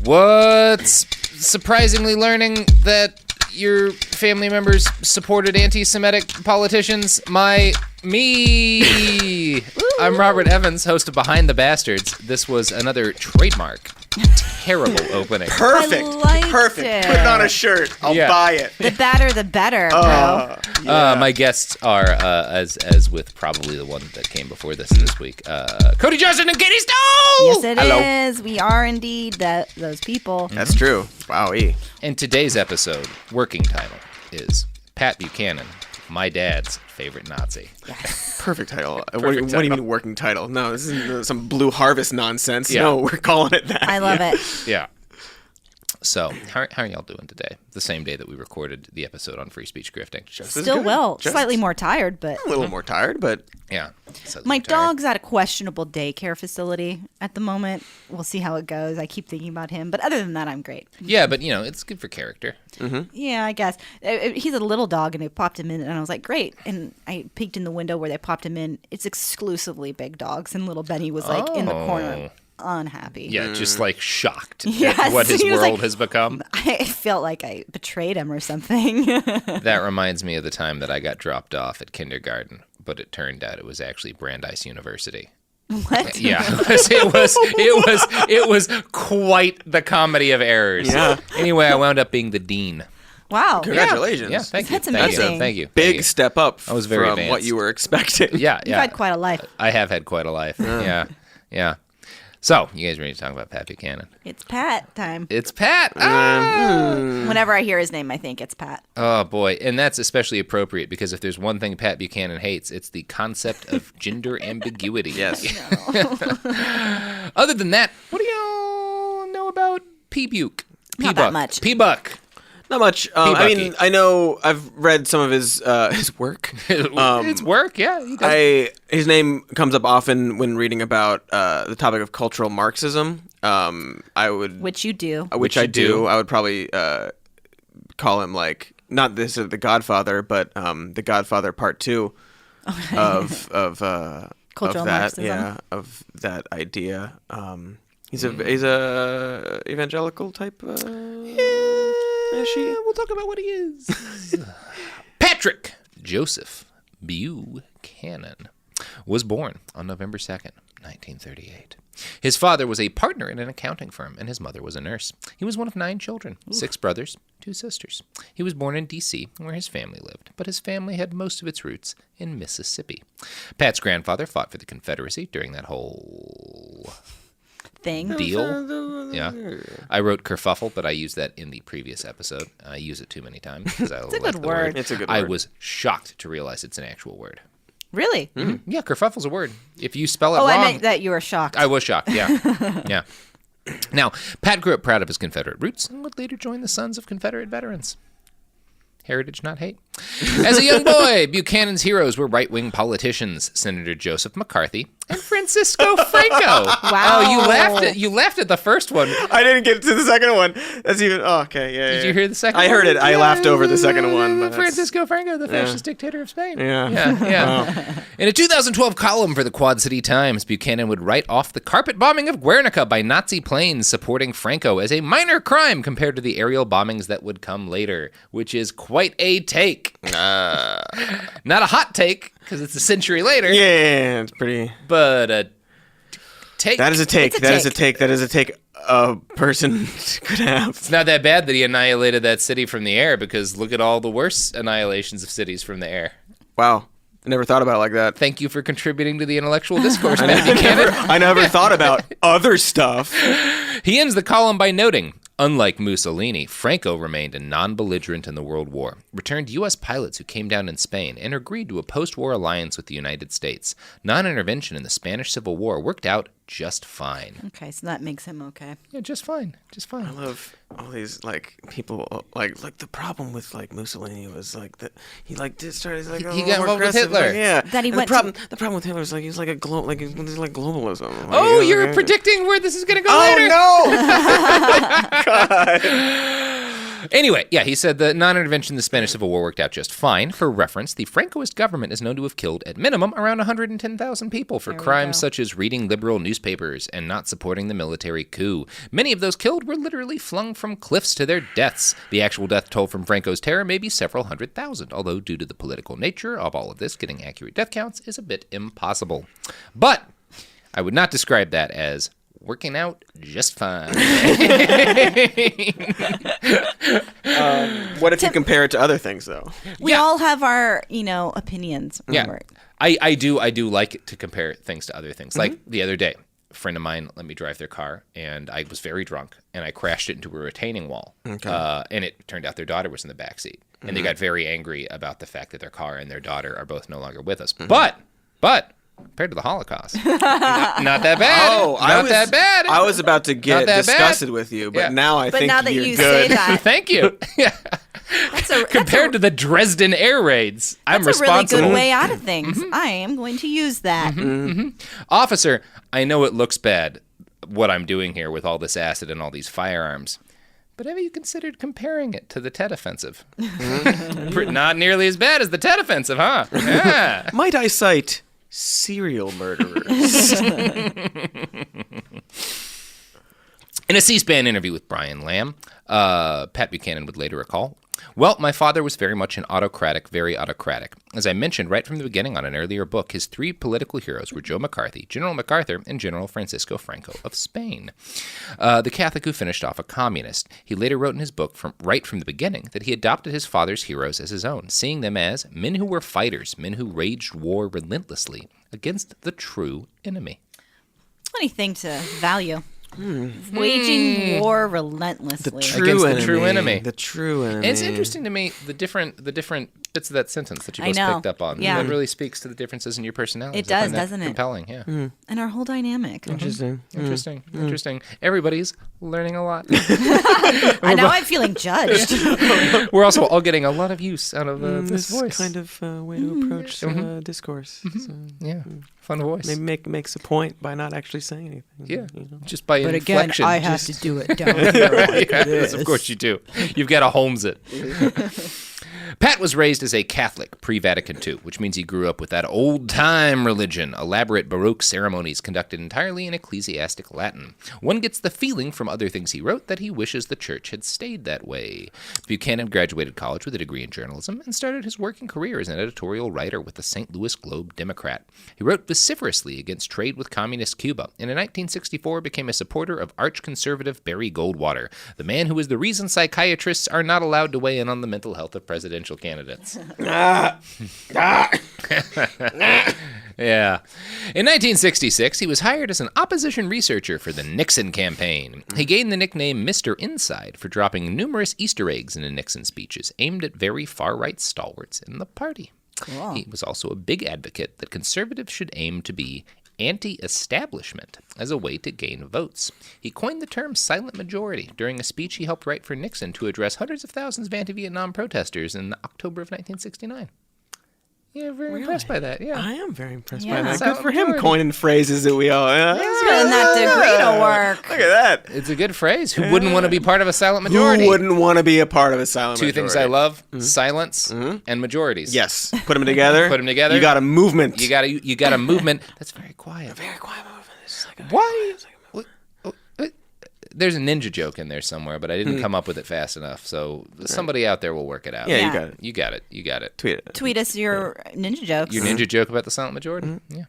What's surprisingly learning that your family members supported anti-Semitic politicians? Me. I'm Robert Evans, host of Behind the Bastards. This was another trademark. Terrible opening. Perfect. Perfect. It. Put it on a shirt. I'll buy it. The badder, the better, bro. My guests are, as with probably the one that came before this week, Cody, Johnston, and Katy Stoll! Yes, it is. We are indeed those people. That's true. Wow-y. And today's episode, working title, is Pat Buchanan, my dad's favorite Nazi. Yes. Perfect title. What do you mean working title? No, this isn't some Blue Harvest nonsense. Yeah. No, we're calling it that. I love it. Yeah. So, how are y'all doing today? The same day that we recorded the episode on free speech grifting. Still well. Slightly more tired, but... A little more tired, but... Yeah. My dog's at a questionable daycare facility at the moment. We'll see how it goes. I keep thinking about him. But other than that, I'm great. Yeah, but, it's good for character. Mm-hmm. Yeah, I guess. He's a little dog, and they popped him in, and I was like, great. And I peeked in the window where they popped him in. It's exclusively big dogs, and little Benny was, in the corner, unhappy. Yeah, just, shocked Yes, at what his he was world has become. I felt like I betrayed him or something. That reminds me of the time that I got dropped off at kindergarten, but it turned out it was actually Brandeis University. What? Yeah, it was quite the comedy of errors. Yeah. Anyway, I wound up being the dean. Wow. Congratulations. Yeah, thank you. That's amazing. Thank you. Big step up I was very from advanced. what you were expecting. Yeah. You've had quite a life. I have had quite a life. Yeah. So, you guys ready to talk about Pat Buchanan? It's Pat time. It's Pat. Whenever I hear his name, I think it's Pat. Oh, boy. And that's especially appropriate because if there's one thing Pat Buchanan hates, it's the concept of gender ambiguity. Yes. Other than that, what do y'all know about P-Buke? Not that much. P-Buck. Not much. I mean, I know I've read some of his work. It's work, yeah. He does. His name comes up often when reading about the topic of cultural Marxism. Which you do. Which I do. I would probably call him not this is the Godfather, but the Godfather Part 2 of Cultural that. Marxism. Yeah, of that idea. He's a evangelical type. We'll talk about what he is. Patrick Joseph Buchanan was born on November 2nd, 1938. His father was a partner in an accounting firm, and his mother was a nurse. He was one of 9 children, 6 brothers, 2 sisters. He was born in D.C., where his family lived, but his family had most of its roots in Mississippi. Pat's grandfather fought for the Confederacy during that whole deal. Yeah. I wrote kerfuffle, but I used that in the previous episode. I use it too many times because I It's a like good the word. It's a good word. I was shocked to realize it's an actual word. Really? Mm-hmm. Yeah, kerfuffle's a word. If you spell it wrong. I meant that you were shocked. I was shocked, yeah. Yeah. Now, Pat grew up proud of his Confederate roots and would later join the Sons of Confederate Veterans. Heritage, not hate. As a young boy, Buchanan's heroes were right-wing politicians, Senator Joseph McCarthy and Francisco Franco. Wow. Oh, you laughed at the first one. I didn't get to the second one. That's even okay. Yeah. Did you hear the second one? I heard it. I laughed over the second one. But Francisco Franco, the fascist dictator of Spain. Yeah. Yeah. In a 2012 column for the Quad City Times, Buchanan would write off the carpet bombing of Guernica by Nazi planes supporting Franco as a minor crime compared to the aerial bombings that would come later, which is quite a take. Not a hot take, because it's a century later. Yeah, it's pretty. But a take. That is a take. That is a take. That is a take a person could have. It's not that bad that he annihilated that city from the air, because look at all the worse annihilations of cities from the air. Wow. I never thought about it like that. Thank you for contributing to the intellectual discourse, Pat Buchanan. I never thought about other stuff. He ends the column by noting, unlike Mussolini, Franco remained a non-belligerent in the World War, returned U.S. pilots who came down in Spain, and agreed to a post-war alliance with the United States. Non-intervention in the Spanish Civil War worked out just fine. Okay, so that makes him okay. Yeah, just fine. Just fine. I love all these people like the problem with Mussolini was that he did start he got involved with Hitler. Yeah. That he and went the problem with Hitler is he's like a globalism. Oh, you're predicting where this is going to go later. Oh no! God. Anyway, yeah, he said the non-intervention in the Spanish Civil War worked out just fine. For reference, the Francoist government is known to have killed, at minimum, around 110,000 people for crimes such as reading liberal newspapers and not supporting the military coup. Many of those killed were literally flung from cliffs to their deaths. The actual death toll from Franco's terror may be several 100,000, although due to the political nature of all of this, getting accurate death counts is a bit impossible. But I would not describe that as working out just fine. What if you compare it to other things, though? We all have our, opinions. Yeah, I do like to compare things to other things. Like the other day, a friend of mine let me drive their car, and I was very drunk, and I crashed it into a retaining wall. Okay. And it turned out their daughter was in the backseat. And they got very angry about the fact that their car and their daughter are both no longer with us. But compared to the Holocaust, not that bad. Oh, not that bad. I was about to get disgusted with you, but now I think now that you're you good. say that, Thank you. Yeah. Compared to the Dresden air raids, I'm responsible. That's a really good way out of things. I am going to use that. Officer, I know it looks bad, what I'm doing here with all this acid and all these firearms. But have you considered comparing it to the Tet Offensive? Not nearly as bad as the Tet Offensive, huh? Yeah. Might I cite serial murderers? In a C-SPAN interview with Brian Lamb, Pat Buchanan would later recall, "Well, my father was very much an very autocratic. As I mentioned right from the beginning on an earlier book, his three political heroes were Joe McCarthy, General MacArthur, and General Francisco Franco of Spain. The Catholic who finished off a communist. He later wrote in his book right from the beginning that he adopted his father's heroes as his own, seeing them as men who were fighters, men who waged war relentlessly against the true enemy." Funny thing to value. Waging war relentlessly against the true enemy. The true enemy. And it's interesting to me the different bits of that sentence that you both picked up on. Yeah. That really speaks to the differences in your personalities. It does, doesn't it? Compelling, yeah. And our whole dynamic. Interesting. Everybody's learning a lot. I know I'm feeling judged. We're also all getting a lot of use out of this voice. Kind of way to approach discourse. So, yeah, fun voice. Maybe makes a point by not actually saying anything. Yeah, just by but inflection. Again, I have to do it down here. Yes, of course you do. You've got to Holmes it. Pat was raised as a Catholic pre-Vatican II, which means he grew up with that old-time religion, elaborate Baroque ceremonies conducted entirely in ecclesiastic Latin. One gets the feeling from other things he wrote that he wishes the church had stayed that way. Buchanan graduated college with a degree in journalism and started his working career as an editorial writer with the St. Louis Globe-Democrat. He wrote vociferously against trade with communist Cuba, and in 1964 became a supporter of arch-conservative Barry Goldwater, the man who is the reason psychiatrists are not allowed to weigh in on the mental health of presidential candidates. Yeah. In 1966, he was hired as an opposition researcher for the Nixon campaign. He gained the nickname Mr. Inside for dropping numerous Easter eggs into Nixon speeches aimed at very far-right stalwarts in the party. Cool. He was also a big advocate that conservatives should aim to be anti-establishment as a way to gain votes. He coined the term silent majority during a speech he helped write for Nixon to address hundreds of thousands of anti-Vietnam protesters in October of 1969. Yeah, very impressed by that. Yeah, I am very impressed by that. Silent Good for him majority. coining phrases that we all. He's putting that degree to work. Look at that. It's a good phrase. Who wouldn't want to be part of a silent majority? Who wouldn't want to be a part of a silent Two majority? things I love: silence and majorities. Yes, put them together. Put them together. You got a movement. You got a movement that's very quiet. A very quiet movement. It's like Why? There's a ninja joke in there somewhere, but I didn't come up with it fast enough. So somebody out there will work it out. Yeah, Yeah. you got it. You got it. Tweet it. Tweet us your ninja jokes. Your ninja joke about the silent majority? Yeah.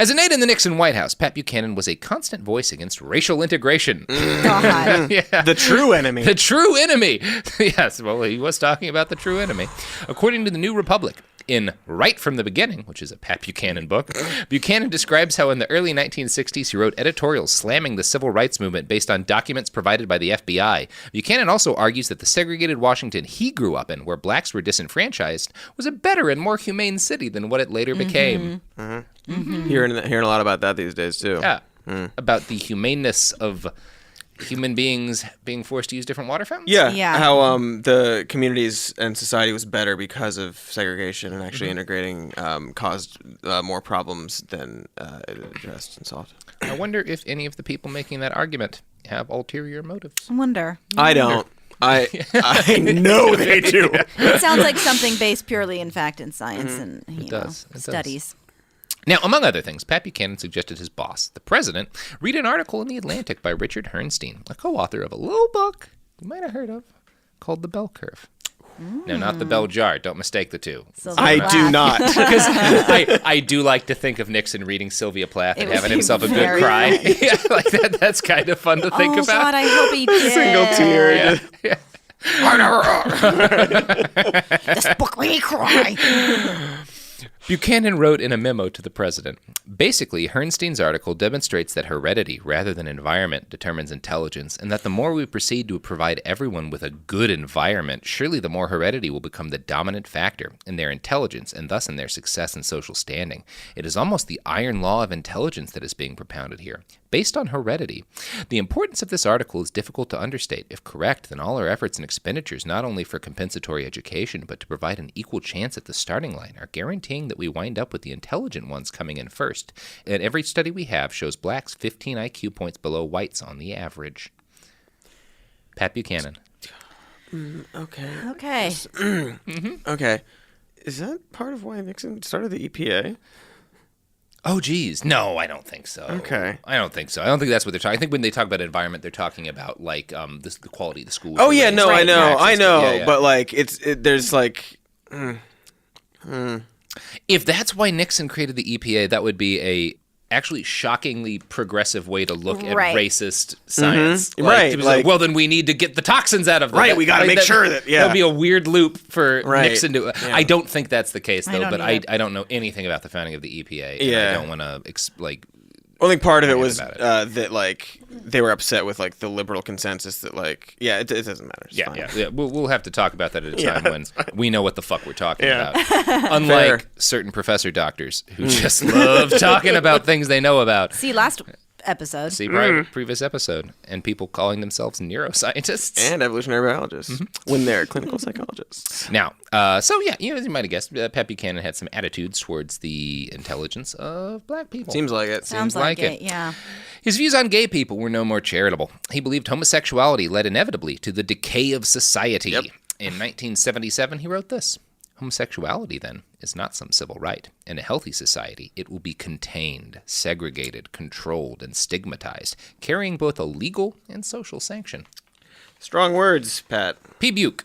As an aide in the Nixon White House, Pat Buchanan was a constant voice against racial integration. God. Yeah. The true enemy. The true enemy. Yes, well, he was talking about the true enemy. According to the New Republic, in Right from the Beginning, which is a Pat Buchanan book, Buchanan describes how in the early 1960s he wrote editorials slamming the civil rights movement based on documents provided by the FBI. Buchanan also argues that the segregated Washington he grew up in, where blacks were disenfranchised, was a better and more humane city than what it later became. Hearing a lot about that these days too. Yeah, about the humaneness of human beings being forced to use different water fountains? Yeah. How the communities and society was better because of segregation and actually integrating caused more problems than it addressed and solved. I wonder if any of the people making that argument have ulterior motives. I wonder. I don't. I know they do. It sounds like something based purely in fact and science and studies. Now, among other things, Pat Buchanan suggested his boss, the president, read an article in The Atlantic by Richard Herrnstein, a co-author of a little book you might have heard of called The Bell Curve. No, not the bell jar. Don't mistake the two. I do not. Because I do like to think of Nixon reading Sylvia Plath and having himself a good cry. Yeah, like that's kind of fun to think about. Oh, God, I hope he did. Single-tiered. Yeah. This book made me cry. Buchanan wrote in a memo to the president, basically, Herrnstein's article demonstrates that heredity rather than environment determines intelligence, and that the more we proceed to provide everyone with a good environment, surely the more heredity will become the dominant factor in their intelligence and thus in their success and social standing. It is almost the iron law of intelligence that is being propounded here, based on heredity. The importance of this article is difficult to understate. If correct, then all our efforts and expenditures, not only for compensatory education, but to provide an equal chance at the starting line, are guaranteeing that we wind up with the intelligent ones coming in first. And every study we have shows blacks 15 IQ points below whites on the average. Pat Buchanan. Okay. Okay. Is that part of why Nixon started the EPA? Oh, geez. No, I don't think so. Okay. I don't think so. I don't think that's what they're talking. I think when they talk about environment, they're talking about, like, the quality of the schools. Oh, yeah, no, right. I know. Yeah. But, like, there's, like... If that's why Nixon created the EPA, that would be a actually shockingly progressive way to look at racist science. Mm-hmm. Right. Like, well, then we need to get the toxins out of them. Right, we got to make sure that, That would be a weird loop for Nixon to... Yeah. I don't think that's the case, though, but either. I don't know anything about the founding of the EPA. Yeah. I don't want to, I think part of it was that, like, they were upset with, like, the liberal consensus that, like, it doesn't matter. It's fine. Yeah. We'll have to talk about that at a time when we know what the fuck we're talking Yeah. about. Unlike certain professor doctors who just love talking about things they know about. See, last episode. See, previous episode. And people calling themselves neuroscientists. And evolutionary biologists when they're clinical psychologists. Now, as you might have guessed, Pat Buchanan had some attitudes towards the intelligence of black people. Seems like it. Sounds like it, yeah. His views on gay people were no more charitable. He believed homosexuality led inevitably to the decay of society. Yep. In 1977, he wrote this. Homosexuality, then, is not some civil right. In a healthy society, it will be contained, segregated, controlled, and stigmatized, carrying both a legal and social sanction. Strong words, Pat. P. Buke.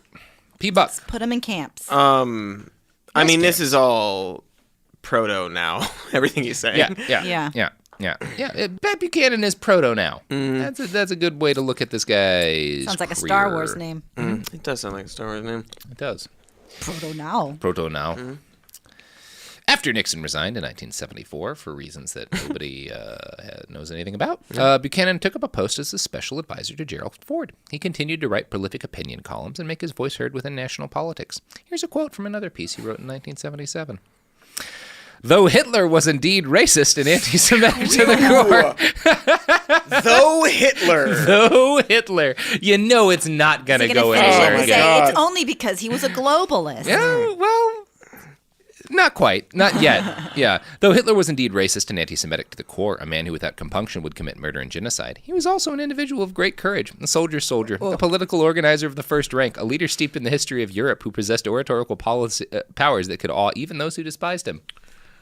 P. Buck. Put them in camps. I mean, this is all proto now. Everything he's saying. Yeah. Pat Buchanan is proto now. That's a good way to look at this guy's Sounds like career. a Star Wars name. It does sound like a Star Wars name. It does. Proto now. After Nixon resigned in 1974, for reasons that nobody knows anything about, Buchanan took up a post as a special advisor to Gerald Ford. He continued to write prolific opinion columns and make his voice heard within national politics. Here's a quote from another piece he wrote in 1977. Though Hitler was indeed racist and anti-Semitic to the core. Though Hitler. You know it's not going to go finish anywhere it and again. say it's only because he was a globalist. Yeah, well, not quite. Not yet. Yeah. Though Hitler was indeed racist and anti-Semitic to the core, a man who without compunction would commit murder and genocide, he was also an individual of great courage, a soldier's soldier, a political organizer of the first rank, a leader steeped in the history of Europe who possessed oratorical powers that could awe even those who despised him.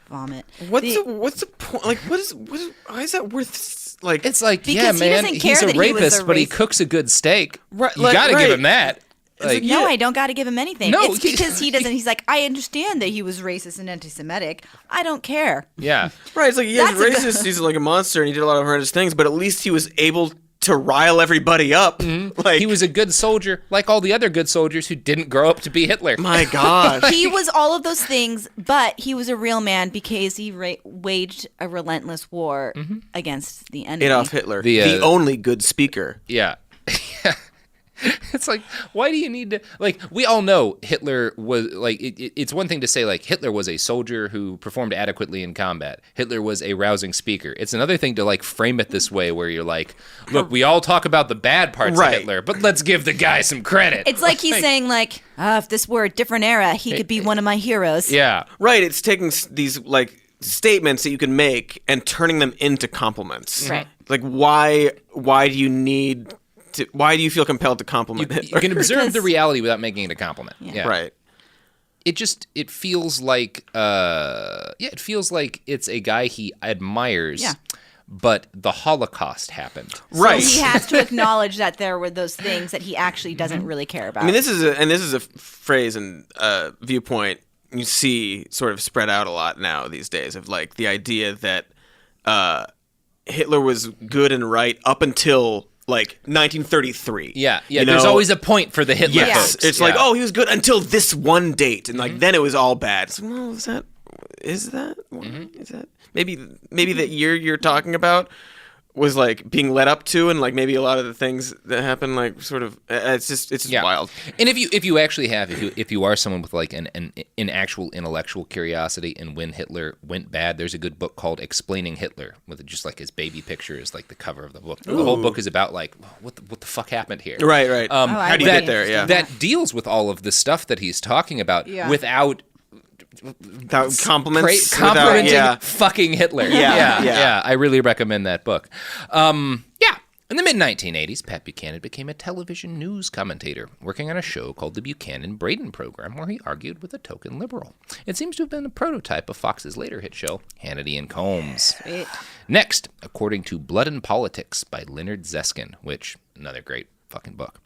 Vomit. What's the point? Like, why is that worth? Like, It's like, Because yeah, he man, doesn't care he's a that he was rapist, a but he racist. cooks a good steak. Right, You got to give him that. Like, No, I don't got to give him anything. No, It's because he doesn't. He's like, I understand that he was racist and anti-Semitic. I don't care. yeah. right? It's like, yeah, he's That's a good- racist. He's like a monster, and he did a lot of horrendous things. But at least he was able to rile everybody up. Like, He was a good soldier, like all the other good soldiers who didn't grow up to be Hitler. my gosh. He was all of those things, but he was a real man because he waged a relentless war against the enemy. Adolf Hitler, The, the only good speaker. Yeah. It's like, why do you need to, like, we all know Hitler was, like, it's one thing to say, like, Hitler was a soldier who performed adequately in combat. Hitler was a rousing speaker. It's another thing to, like, frame it this way where you're like, look, we all talk about the bad parts Right. of Hitler, but let's give the guy some credit. It's like he's saying, like, if this were a different era, he could be one of my heroes. Yeah. Right. It's taking these, like, statements that you can make and turning them into compliments. Right. Like, why do you need why do you feel compelled to compliment You Hitler? can observe Because- the reality without making it a compliment. Yeah. Right. It feels like it's a guy he admires. Yeah. But the Holocaust happened. Right. So he has to acknowledge that there were those things that he actually doesn't really care about. I mean, this is a phrase and viewpoint you see sort of spread out a lot now these days, of like the idea that Hitler was good and right up until like 1933. Yeah. You There's know? always a point for the Hitler Yes, folks. it's like, oh, he was good until this one date, and like then it was all bad. It's like, well, is that maybe that year you're talking about was like being led up to, and like maybe a lot of the things that happen, like sort of, it's just wild. And if you actually have, if you are someone with like an actual intellectual curiosity, and when Hitler went bad, there's a good book called Explaining Hitler, with just like his baby picture is like the cover of the book. The whole book is about like what the fuck happened here. Right. How do you get there? Yeah. That deals with all of the stuff that he's talking about without Compliments, complimenting fucking Hitler. Yeah. I really recommend that book. In the mid-1980s, Pat Buchanan became a television news commentator, working on a show called the Buchanan-Braden Program, where he argued with a token liberal. It seems to have been a prototype of Fox's later hit show, Hannity and Combs. Sweet. Next, according to Blood and Politics by Leonard Zeskin, which, another great fucking book.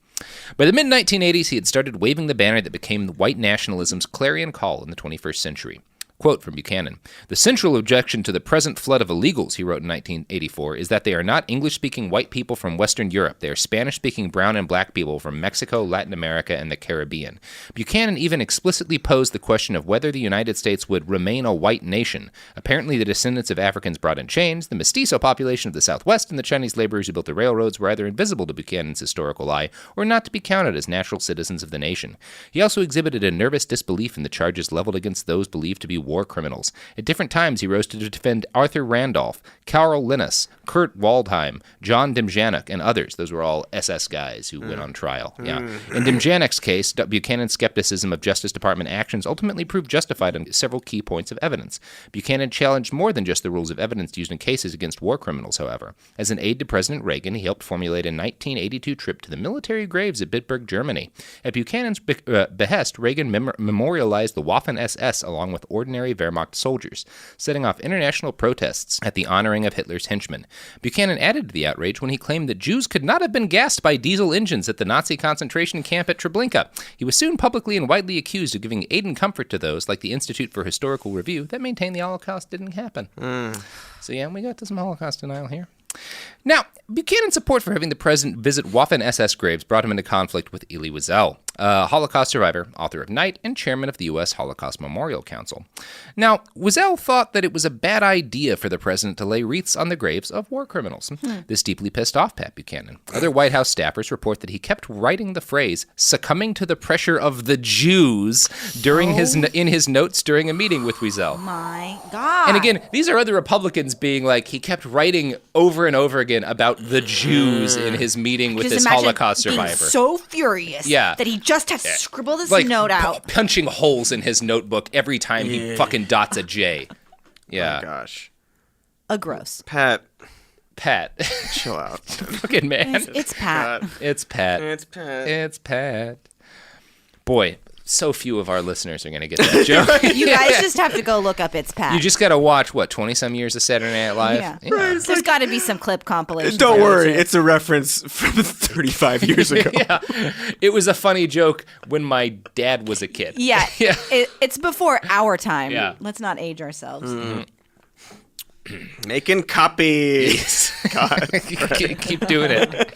By the mid-1980s, he had started waving the banner that became white nationalism's clarion call in the 21st century. Quote from Buchanan, "The central objection to the present flood of illegals," he wrote in 1984, "is that they are not English-speaking white people from Western Europe. They are Spanish-speaking brown and black people from Mexico, Latin America, and the Caribbean." Buchanan even explicitly posed the question of whether the United States would remain a white nation. Apparently, the descendants of Africans brought in chains, the mestizo population of the Southwest, and the Chinese laborers who built the railroads were either invisible to Buchanan's historical eye or not to be counted as natural citizens of the nation. He also exhibited a nervous disbelief in the charges leveled against those believed to be war criminals. At different times, he rose to defend Arthur Randolph, Karl Linnaeus, Kurt Waldheim, John Demjanjuk, and others. Those were all SS guys who went on trial. In Demjanuk's case, Buchanan's skepticism of Justice Department actions ultimately proved justified on several key points of evidence. Buchanan challenged more than just the rules of evidence used in cases against war criminals, however. As an aide to President Reagan, he helped formulate a 1982 trip to the military graves at Bitburg, Germany. At Buchanan's behest, Reagan memorialized the Waffen-SS along with ordinary Wehrmacht soldiers, setting off international protests at the honoring of Hitler's henchmen. Buchanan added to the outrage when he claimed that Jews could not have been gassed by diesel engines at the Nazi concentration camp at Treblinka. He was soon publicly and widely accused of giving aid and comfort to those, like the Institute for Historical Review, that maintained the Holocaust didn't happen. So yeah, we got to some Holocaust denial here. Now, Buchanan's support for having the president visit Waffen-SS graves brought him into conflict with Elie Wiesel, a Holocaust survivor, author of Night, and chairman of the U.S. Holocaust Memorial Council. Now, Wiesel thought that it was a bad idea for the president to lay wreaths on the graves of war criminals. This deeply pissed off Pat Buchanan. Other White House staffers report that he kept writing the phrase, "succumbing to the pressure of the Jews," during in his notes during a meeting with Wiesel. My God. And again, these are other Republicans being like, he kept writing over and over again about the Jews in his meeting with Just this imagine Holocaust being survivor. so furious that he just has to scribble this note out. Punching holes in his notebook every time he fucking dots a J. Yeah. Oh, gosh. A gross. Pat, chill out. Fucking man. It's Pat. It's Pat. It's Pat. It's Pat. Boy, so few of our listeners are going to get that joke. You guys just have to go look up It's Pat. You just got to watch, 20-some years of Saturday Night Live? Yeah. There's got to be some clip compilation. Don't worry, it's a reference from 35 years ago. It was a funny joke when my dad was a kid. Yeah. It's before our time. Yeah. Let's not age ourselves. Making copies. God. Keep doing it.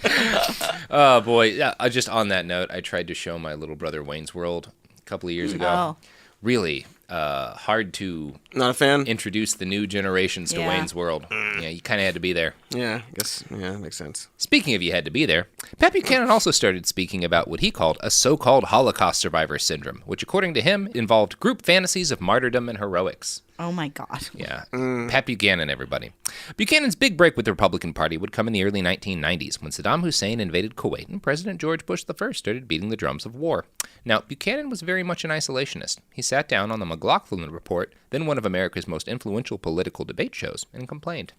Oh, boy. Yeah, just on that note, I tried to show my little brother Wayne's World a couple of years ago. Oh. Really hard to Not a fan? introduce the new generations to Yeah. Wayne's World. Yeah, you kind of had to be there. Yeah, I guess. Yeah, that makes sense. Speaking of you had to be there, Pat Buchanan also started speaking about what he called a so-called Holocaust survivor syndrome, which according to him involved group fantasies of martyrdom and heroics. Oh, my God. Yeah. Pat Buchanan, everybody. Buchanan's big break with the Republican Party would come in the early 1990s when Saddam Hussein invaded Kuwait and President George Bush I started beating the drums of war. Now, Buchanan was very much an isolationist. He sat down on the McLaughlin Report, then one of America's most influential political debate shows, and complained.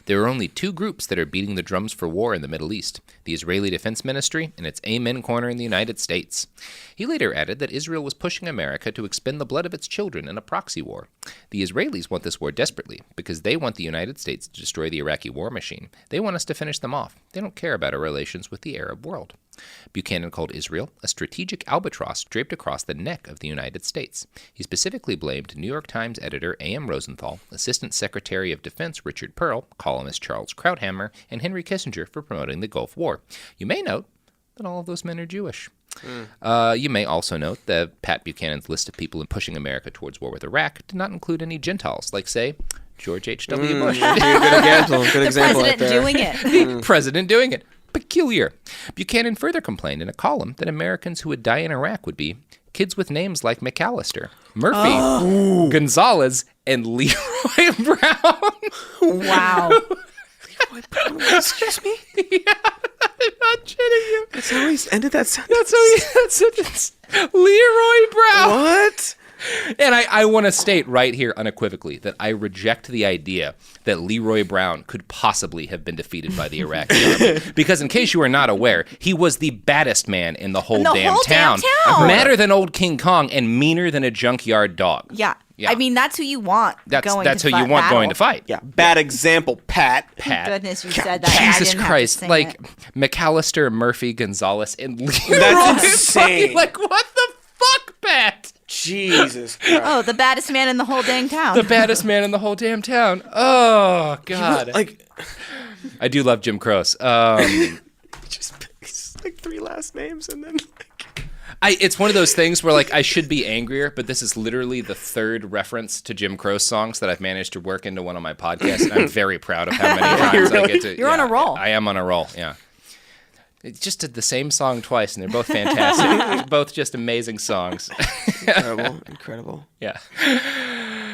There are only two groups that are beating the drums for war in the Middle East, the Israeli Defense Ministry and its Amen corner in the United States. He later added that Israel was pushing America to expend the blood of its children in a proxy war. The Israelis want this war desperately because they want the United States to destroy the Iraqi war machine. They want us to finish them off. They don't care about our relations with the Arab world. Buchanan called Israel a strategic albatross draped across the neck of the United States. He specifically blamed New York Times editor A.M. Rosenthal, Assistant Secretary of Defense Richard Pearl, columnist Charles Krauthammer, and Henry Kissinger for promoting the Gulf War. You may note that all of those men are Jewish. You may also note that Pat Buchanan's list of people pushing America towards war with Iraq did not include any Gentiles, like, say, George H.W. Bush. Good example. Good example right there. Doing it. The president doing it. Peculiar. Buchanan further complained in a column that Americans who would die in Iraq would be kids with names like McAllister, Murphy, Gonzalez, and Leroy Brown. Wow. Leroy Brown? Excuse me? Yeah, I'm not kidding you. That's how he ended that sentence. That's how he that sentence. Leroy Brown. What? And I want to state right here unequivocally that I reject the idea that Leroy Brown could possibly have been defeated by the Iraqi army. Because in case you are not aware, he was the baddest man in the whole damn town. Madder than old King Kong and meaner than a junkyard dog. Yeah. Yeah. I mean, that's who you want. That's who you want going to fight. Yeah. Bad example, Pat. Goodness, you said that. Jesus Christ. Like, McAllister, Murphy, Gonzalez, and Leroy. That's insane. Like, what the fuck, Pat? Jesus Christ. Oh, the baddest man in the whole dang town. The baddest man in the whole damn town. Oh, God. I do love Jim Croce. Just like three last names and then... It's one of those things where, like, I should be angrier, but this is literally the third reference to Jim Croce songs that I've managed to work into one of my podcasts, and I'm very proud of how many times I get to... You're on a roll. I am on a roll, yeah. It just did the same song twice, and they're both fantastic. They're both just amazing songs. Incredible. Yeah.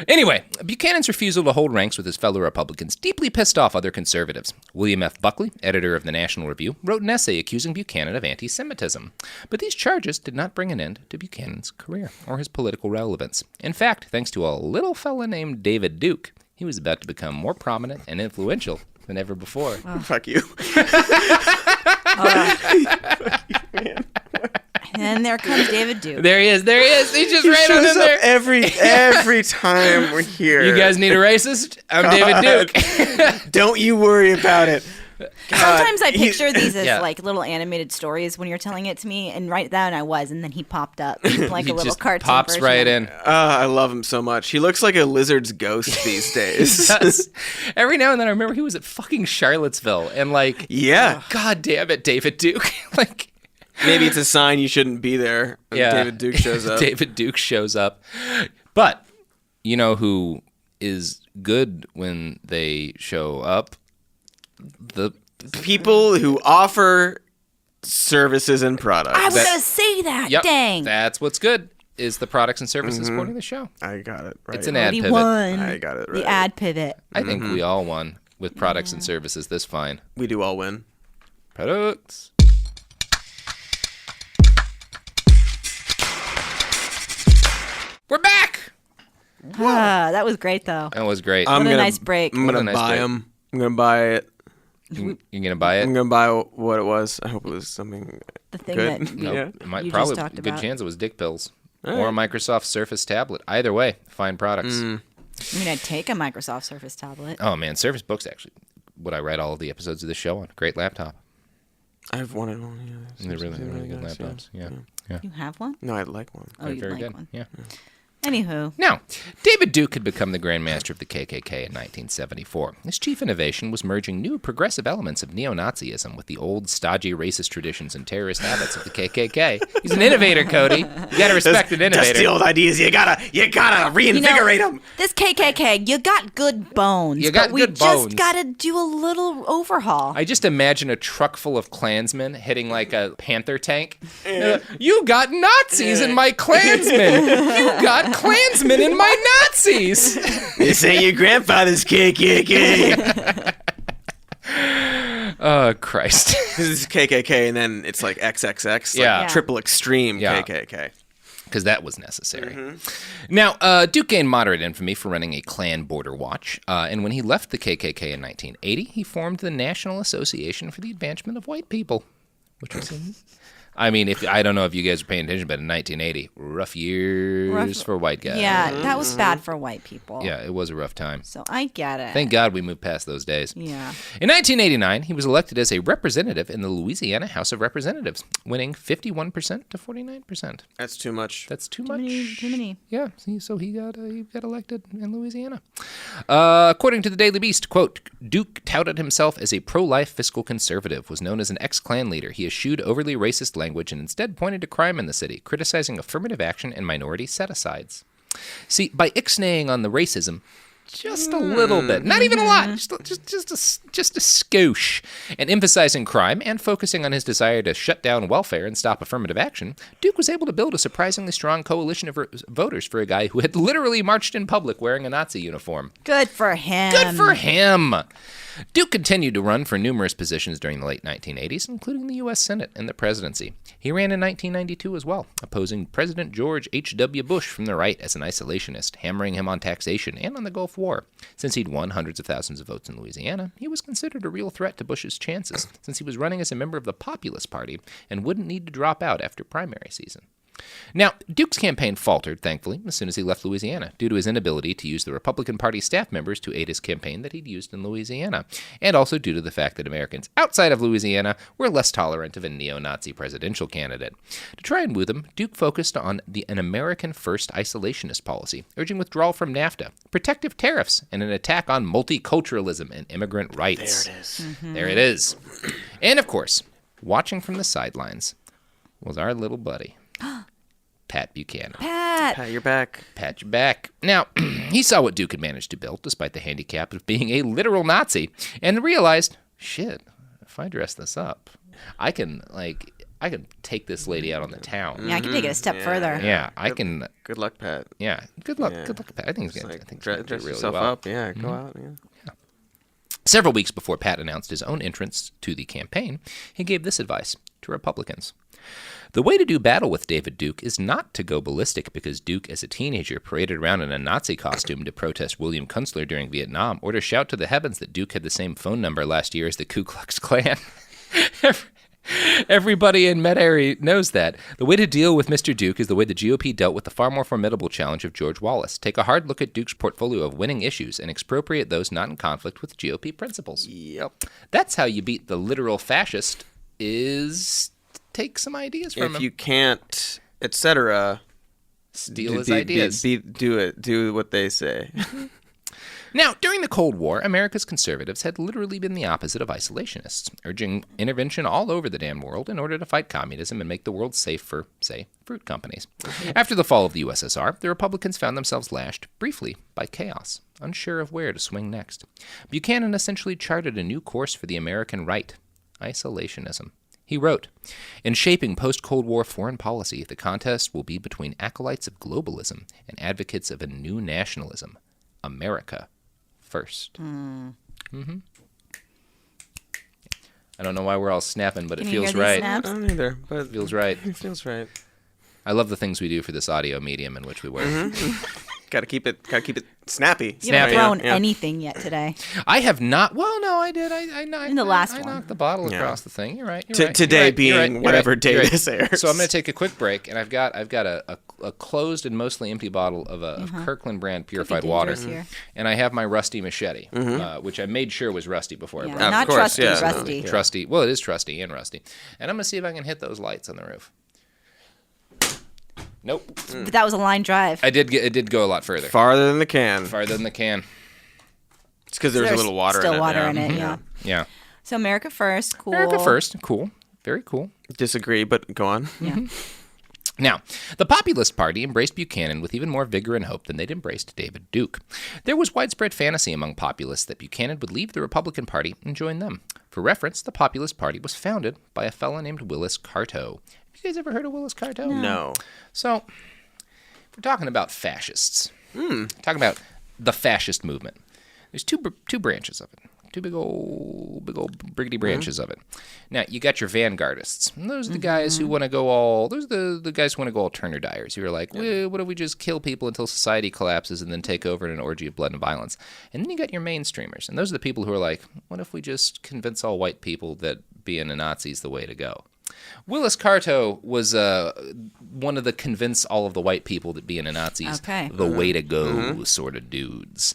Anyway, Buchanan's refusal to hold ranks with his fellow Republicans deeply pissed off other conservatives. William F. Buckley, editor of the National Review, wrote an essay accusing Buchanan of anti-Semitism. But these charges did not bring an end to Buchanan's career or his political relevance. In fact, thanks to a little fella named David Duke, he was about to become more prominent and influential than ever before. Oh. Fuck you. Fuck you, man. And there comes David Duke. There he is. He's just right on in there. Every time we're here. You guys need a racist? I'm David Duke. Don't you worry about it. Sometimes I picture these as like little animated stories when you're telling it to me, and right then I was, and then he popped up like a little just cartoon pops version. right in. I love him so much. He looks like a lizard's ghost these days. He does. Every now and then I remember he was at fucking Charlottesville, and like, yeah, God damn it, David Duke. Like, maybe it's a sign you shouldn't be there when David Duke shows up. David Duke shows up. But you know who is good when they show up? The people who offer services and products. I was going to say that. Yep, dang. That's what's good, is the products and services supporting the show. I got it right. It's an ad pivot. Won I got it right. The ad pivot. I think we all won with products and services this fine. We do all win. Products. We're back. That was great, though. That was great. What a nice break. I'm going to buy them. I'm going to buy it. You're gonna buy it? I'm gonna buy what it was. I hope it was something The thing good. that No, Yeah. it might you probably just talked good about. chance it was dick pills All or a right. Microsoft Surface tablet. Either way, fine products. I mean, I'd take a Microsoft Surface tablet. Oh man, Surface Books actually. Would I write all of the episodes of the show on? Great laptop. I've wanted one. Yeah, They're really good nice, laptops. Yeah. You have one? No, I'd like one. Oh, you'd Very like good. one. Yeah. Anywho. Now, David Duke had become the Grand Master of the KKK in 1974. His chief innovation was merging new progressive elements of neo-Nazism with the old, stodgy racist traditions and terrorist habits of the KKK. He's an innovator, Cody. You gotta respect an innovator. Dusty old ideas. You gotta reinvigorate them. This KKK, you got good bones. You got but we good bones. just gotta do a little overhaul. I just imagine a truck full of Klansmen hitting like a Panther tank. You got Nazis in my Klansmen. You got Klansmen in my Nazis. This ain't your grandfather's KKK. Oh, Christ. This is KKK, and then it's like XXX. Yeah. Like triple extreme Yeah. KKK. because that was necessary. Now, Duke gained moderate infamy for running a Klan border watch, and when he left the KKK in 1980, he formed the National Association for the Advancement of White People, which was I mean, I don't know if you guys are paying attention, but in 1980, rough years for white guys. Yeah, that was bad for white people. Yeah, it was a rough time. So I get it. Thank God we moved past those days. Yeah. In 1989, he was elected as a representative in the Louisiana House of Representatives, winning 51% to 49%. That's too much. That's too much. Too many. Yeah, so he got elected in Louisiana. According to the Daily Beast, quote, Duke touted himself as a pro-life fiscal conservative, was known as an ex-Klan leader. He eschewed overly racist language and instead pointed to crime in the city, criticizing affirmative action and minority set-asides. See, by ixnaying on the racism, just a little bit, not even a lot, just a skosh, and emphasizing crime and focusing on his desire to shut down welfare and stop affirmative action, Duke was able to build a surprisingly strong coalition of voters for a guy who had literally marched in public wearing a Nazi uniform. Good for him. Good for him. Duke continued to run for numerous positions during the late 1980s, including the U.S. Senate and the presidency. He ran in 1992 as well, opposing President George H.W. Bush from the right as an isolationist, hammering him on taxation and on the Gulf War. Since he'd won hundreds of thousands of votes in Louisiana, he was considered a real threat to Bush's chances, since he was running as a member of the Populist Party and wouldn't need to drop out after primary season. Now, Duke's campaign faltered, thankfully, as soon as he left Louisiana, due to his inability to use the Republican Party staff members to aid his campaign that he'd used in Louisiana, and also due to the fact that Americans outside of Louisiana were less tolerant of a neo-Nazi presidential candidate. To try and woo them, Duke focused on an American-first isolationist policy, urging withdrawal from NAFTA, protective tariffs, and an attack on multiculturalism and immigrant rights. There it is. There it is. And, of course, watching from the sidelines was our little buddy, Pat Buchanan. Pat, you're back. Pat, you're back. Now, he saw what Duke had managed to build, despite the handicap of being a literal Nazi, and realized, shit, if I dress this up, I can take this lady out on the town. Yeah, I can take it a step further. Yeah, I can. Good luck, Pat. Yeah, good luck. Yeah. Good luck, Pat. I think he's gonna. Like, I think he's gonna do dress really yourself well. up. Yeah, go out. Yeah. Several weeks before Pat announced his own entrance to the campaign, he gave this advice to Republicans. The way to do battle with David Duke is not to go ballistic because Duke, as a teenager, paraded around in a Nazi costume to protest William Kunstler during Vietnam, or to shout to the heavens that Duke had the same phone number last year as the Ku Klux Klan. Everybody in Metairie knows that. The way to deal with Mr. Duke is the way the GOP dealt with the far more formidable challenge of George Wallace. Take a hard look at Duke's portfolio of winning issues and expropriate those not in conflict with GOP principles. Yep. That's how you beat the literal fascist, is take some ideas from him. If you can't, etc., Steal his ideas. Do what they say. Now, during the Cold War, America's conservatives had literally been the opposite of isolationists, urging intervention all over the damn world in order to fight communism and make the world safe for, say, fruit companies. After the fall of the USSR, the Republicans found themselves lashed, briefly, by chaos, unsure of where to swing next. Buchanan essentially charted a new course for the American right, isolationism. He wrote, "In shaping post-Cold War foreign policy, the contest will be between acolytes of globalism and advocates of a new nationalism. America first." Mm-hmm. I don't know why we're all snapping, but Can it you feels hear these right. snaps? I don't either, but It feels right. It feels right. I love the things we do for this audio medium in which we work. Gotta keep it snappy. You haven't Snappy. thrown Yeah. anything yet today. I have not. Well, no, I did. I In the last I one. knocked the bottle Yeah. across the thing. You're right. Today being whatever day this airs. So I'm going to take a quick break, and I've got a closed and mostly empty bottle of Kirkland brand purified water, dangerous here. and I have my rusty machete, which I made sure was rusty before I Yeah, brought it. not course, trusty, yeah. rusty. Yeah. Trusty. Well, it is trusty and rusty. And I'm going to see if I can hit those lights on the roof. Nope. But that was a line drive. It did go a lot further. Farther than the can. Farther than the can. It's because there's a little water still in it. water yeah. in it, yeah. Yeah. So America first, cool. America first. Cool. Very cool. Disagree, but go on. Yeah. Now, the Populist Party embraced Buchanan with even more vigor and hope than they'd embraced David Duke. There was widespread fantasy among populists that Buchanan would leave the Republican Party and join them. For reference, the Populist Party was founded by a fellow named Willis Carto. Have you guys ever heard of Willis Carto? No. So, we're talking about fascists. Talking about the fascist movement. There's two branches of it. Two big old briggity branches of it. Now, you got your vanguardists. And those are the guys who want to go all... Those are the guys who want to go all Turner Dyers, who are like, well, what if we just kill people until society collapses and then take over in an orgy of blood and violence? And then you got your mainstreamers. And those are the people who are like, what if we just convince all white people that being a Nazi is the way to go? Willis Carto was one of the convince all of the white people that being a Nazi is the way to go sort of dudes.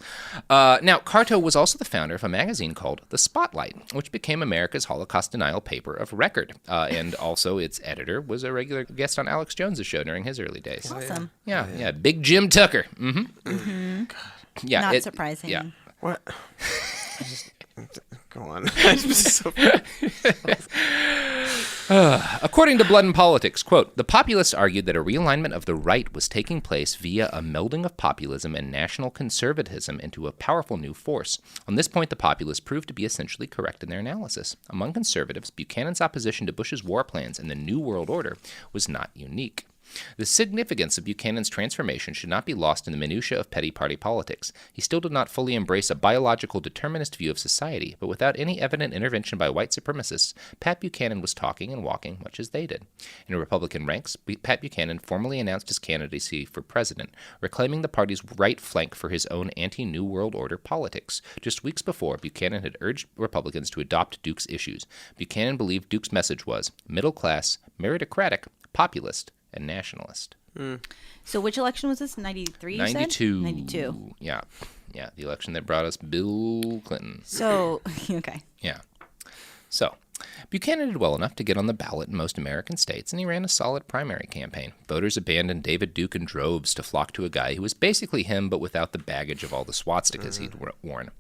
Now, Carto was also the founder of a magazine called The Spotlight, which became America's Holocaust denial paper of record. And also its editor was a regular guest on Alex Jones's show during his early days. Awesome. Yeah. Big Jim Tucker. Yeah, Not surprising. Yeah. What? Go on. According to Blood and Politics, quote, the Populists argued that a realignment of the right was taking place via a melding of populism and national conservatism into a powerful new force. On this point, the Populists proved to be essentially correct in their analysis. Among conservatives, Buchanan's opposition to Bush's war plans and the New World Order was not unique. The significance of Buchanan's transformation should not be lost in the minutiae of petty party politics. He still did not fully embrace a biological determinist view of society, but without any evident intervention by white supremacists, Pat Buchanan was talking and walking much as they did. In Republican ranks, Pat Buchanan formally announced his candidacy for president, reclaiming the party's right flank for his own anti-New World Order politics. Just weeks before, Buchanan had urged Republicans to adopt Duke's issues. Buchanan believed Duke's message was middle class, meritocratic, populist, and nationalist. So which election was this? 93, you said? 92. 92. Yeah, the election that brought us Bill Clinton. So, okay. Yeah. So, Buchanan did well enough to get on the ballot in most American states, and he ran a solid primary campaign. Voters abandoned David Duke in droves to flock to a guy who was basically him, but without the baggage of all the swastikas he'd worn.